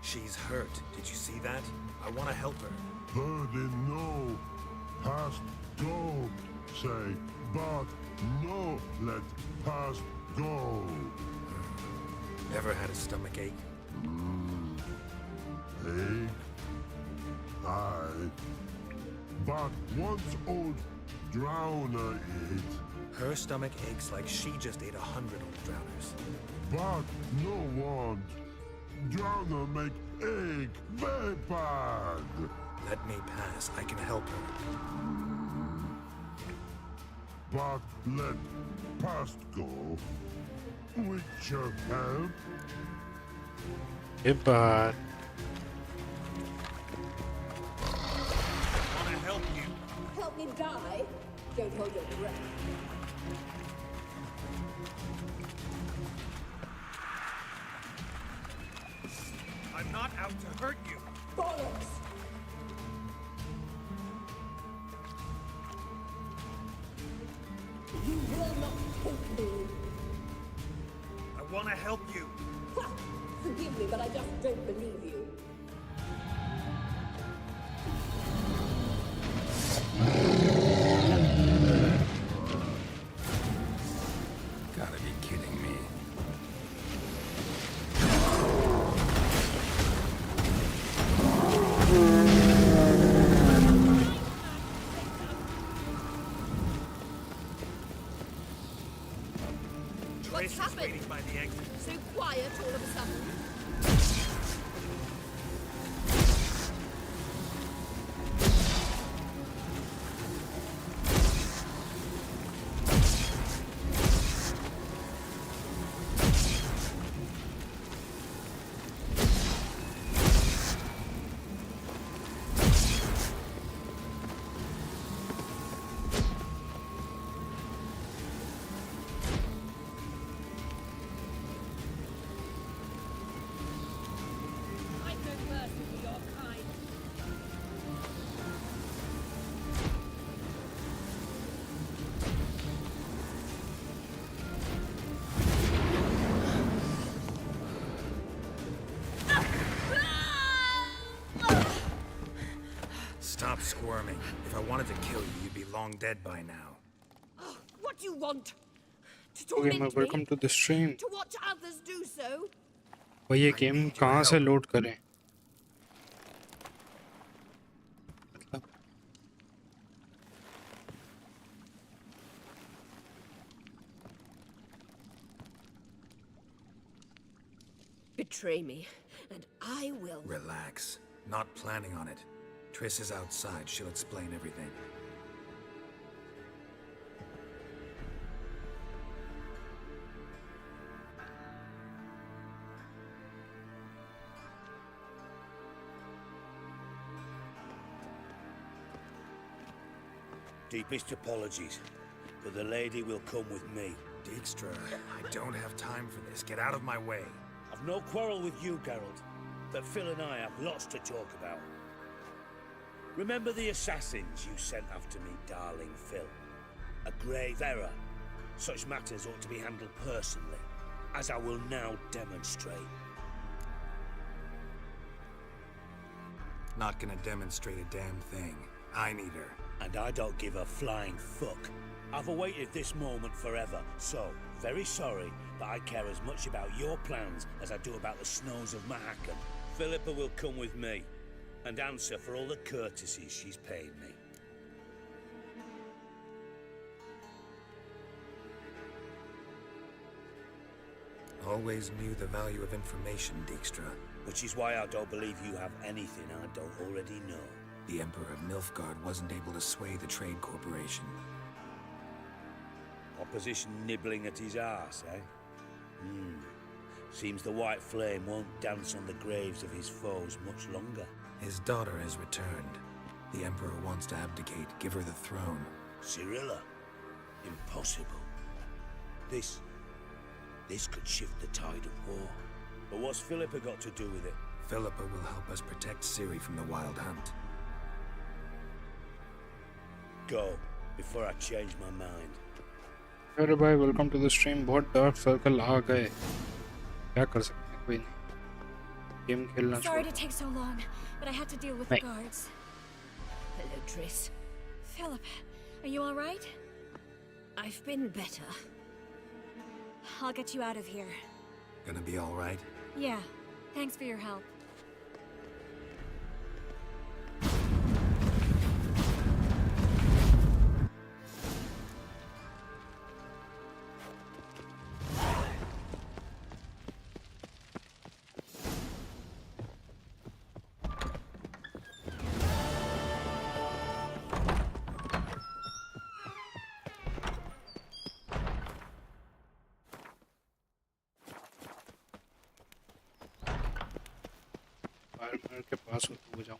She's hurt. Did you see that? I want to help her. Birdie, no. Past go. Say, but no, let past go. Ever had a stomach ache? Ache? Aye. But once old drowner eat. Her stomach aches like she just ate 100 old drowners. But no want. Drowner make ache very bad. Let me pass. I can help her. But let past go. With your help. But me die? Don't hold your breath. I'm not out to hurt you. Bollocks! You will not hate me. I want to help you. Ha! Forgive me, but I just don't believe you. Gotta be kidding me. What's happened? Waiting by the exit. So quiet all of a sudden. I've no mercy for your kind. Stop squirming. If I wanted to kill you, you'd be long dead by now. Oh, what do you want? To Okay, torment welcome me? to the stream. To watch others do so? भाई ये game कहाँ से load करें? Betray me, and I will. Relax. Not planning on it. Triss is outside. She'll explain everything. Deepest apologies, but the lady will come with me. Dijkstra, I don't have time for this. Get out of my way. I've no quarrel with you, Geralt, but Phil and I have lots to talk about. Remember the assassins you sent after me, darling Phil? A grave error. Such matters ought to be handled personally, as I will now demonstrate. Not gonna demonstrate a damn thing. I need her. And I don't give a flying fuck. I've awaited this moment forever, so very sorry, but I care as much about your plans as I do about the snows of Mahakam. Philippa will come with me and answer for all the courtesies she's paid me. Always knew the value of information, Dijkstra. Which is why I don't believe you have anything I don't already know. The Emperor of Nilfgaard wasn't able to sway the Trade Corporation. Opposition nibbling at his arse, eh? Seems the White Flame won't dance on the graves of his foes much longer. His daughter has returned. The Emperor wants to abdicate, give her the throne. Cyrilla? Impossible. This could shift the tide of war. But what's Philippa got to do with it? Philippa will help us protect Ciri from the Wild Hunt. Go, before I change my mind. अरे भाई welcome to the stream. बहुत dark circle आ गए. क्या कर सकते हैं, कोई नहीं. गेम खेलना छोड़. Sorry to take so long, but I had to deal with the guards. Hello, Triss. Philip, are you all right? I've been better. I'll get you out of here. Gonna be all right? Yeah, thanks for your help. के पास हो जाऊं.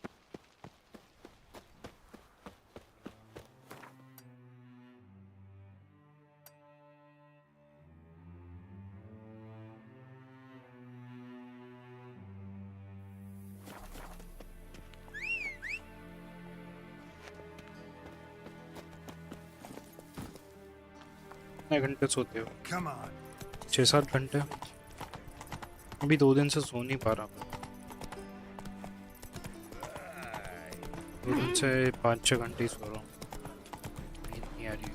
कितने घंटे सोते हो? Come on. 6-7 घंटे। अभी 2 दिन से सो नहीं पा रहा। 2 दिन से 5-6 घंटे ही सो रहा हूँ, नींद नहीं आ रही।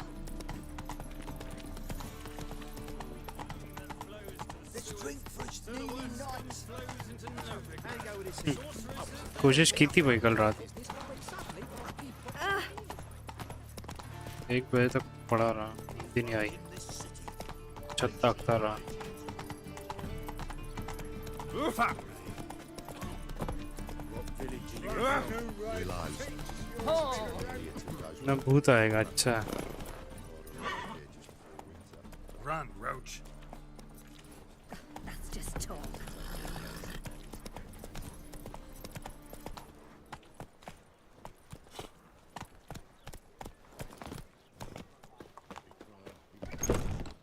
कोशिश की थी भाई कल रात, 1 बजे तक पड़ा रहा, नींद ही नहीं आई, छत ताकता रहा। ना भूत आएगा। अच्छा Run, Roach. That's just talk.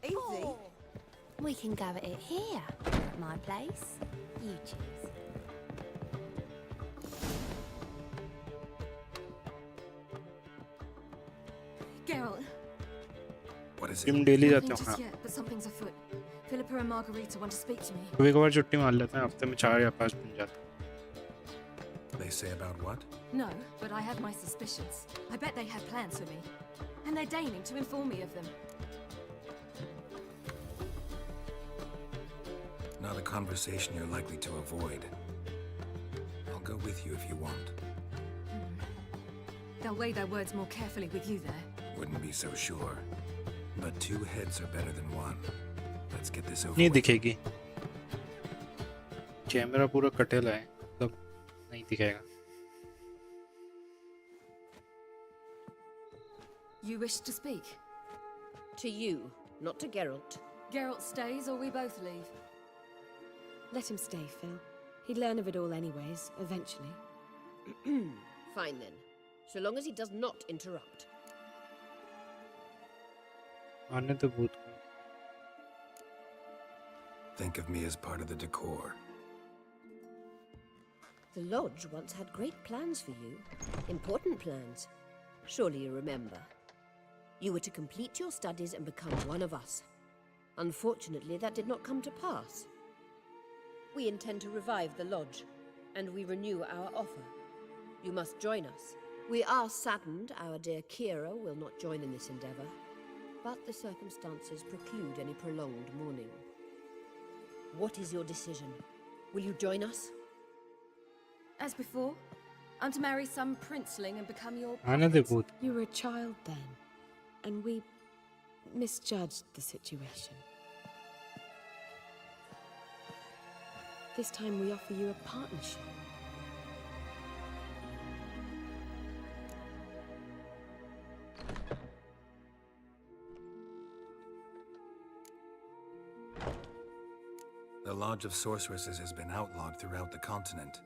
Easy. We can go at it here. My place. You choose. Geralt. What is gym it? Daily Nothing जाते हो? just हाँ, yet, but something's afoot. Philippa and Margarita want to speak to me. कभी कभार छुट्टी मार लेते हैं, हफ्ते में 4 या 5 दिन जाते हैं। They say about what? No, but I have my suspicions. I bet they have plans for me. And they're deigning to inform me of them. Not a conversation you're likely to avoid. I'll go with you if you want. They'll weigh their words more carefully with you there. Wouldn't be so sure. But 2 heads are better than 1. Let's get this over नहीं with. दिखेगी, camera पूरा कटेला है, मतलब नहीं दिखेगा। You wish to speak? To you, not to Geralt. Geralt stays or we both leave? Let him stay, Phil. He'd learn of it all anyways, eventually. Fine then. So long as he does not interrupt. आने तो भूत को। Think of me as part of the decor. The Lodge once had great plans for you. Important plans. Surely you remember. You were to complete your studies and become one of us. Unfortunately, that did not come to pass. We intend to revive the Lodge, and we renew our offer. You must join us. We are saddened our dear Kira will not join in this endeavor, but the circumstances preclude any prolonged mourning. What is your decision? Will you join us? As before, I'm to marry some princeling and become your आने दे भूत। You were a child then, and we misjudged the situation. This time we offer you a partnership. The Lodge of Sorceresses has been outlawed throughout the continent.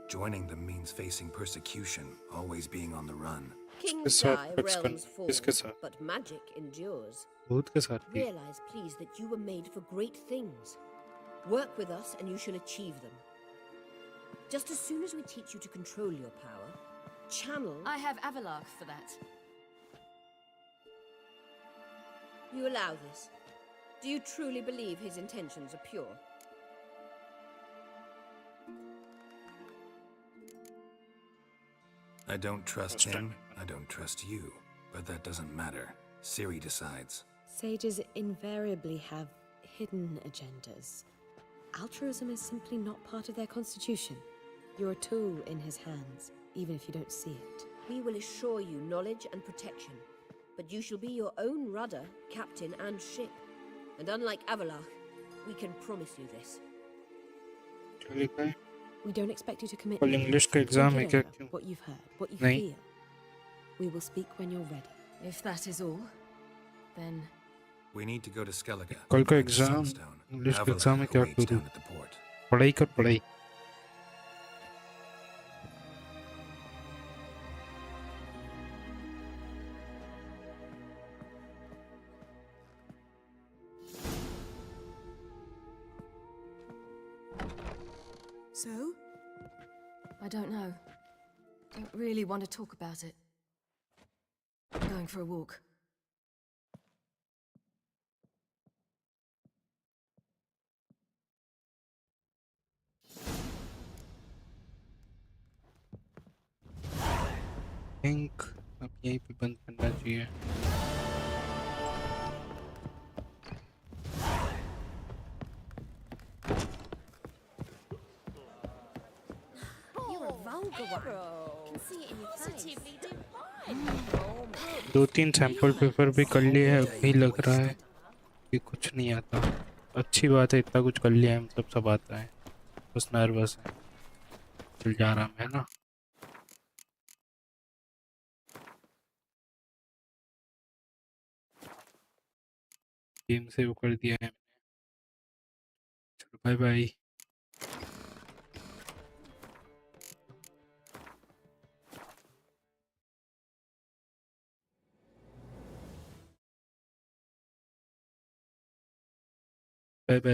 Joining them means facing persecution, always being on the run. Kings साथ die, किसके realms fall, किसके साथ? but magic endures. भूत के साथ भी। Realize, please, that you were made for great things. Work with us and you shall achieve them. Just as soon as we teach you to control your power, channel... I have Avalark for that. You allow this. Do you truly believe his intentions are pure? I don't trust him, I don't trust you. But that doesn't matter. Ciri decides. Sages invariably have hidden agendas. Altruism is simply not part of their constitution. You're a tool in his hands, even if you don't see it. We will assure you knowledge and protection, but you shall be your own rudder, captain, and ship. And unlike Avalar, we can promise you this. क्या लिखा है? We don't expect you to commit. कल English का exam है क्या? क्यों? What you've heard, what you नहीं। feel. We will speak when you're ready. If that is all, then... We need to go to Skellige. कल का exam, English का exam है, क्या करूँ? पढ़ाई कर पढ़ाई। So? I don't know. Don't really want to talk about it. I'm going for a walk. Think अब यहीं पे बंद करना चाहिए। You're a vulgar one. Can see it in your face. दो तीन सैंपल पेपर भी कर लिए हैं, अभी लग रहा है कि कुछ नहीं आता। अच्छी बात है, इतना कुछ कर लिया है, मतलब सब आता है, बस नर्वस है। चल जा रहा है ना, गेम से वो कर दिया है। चलो बाय बाय।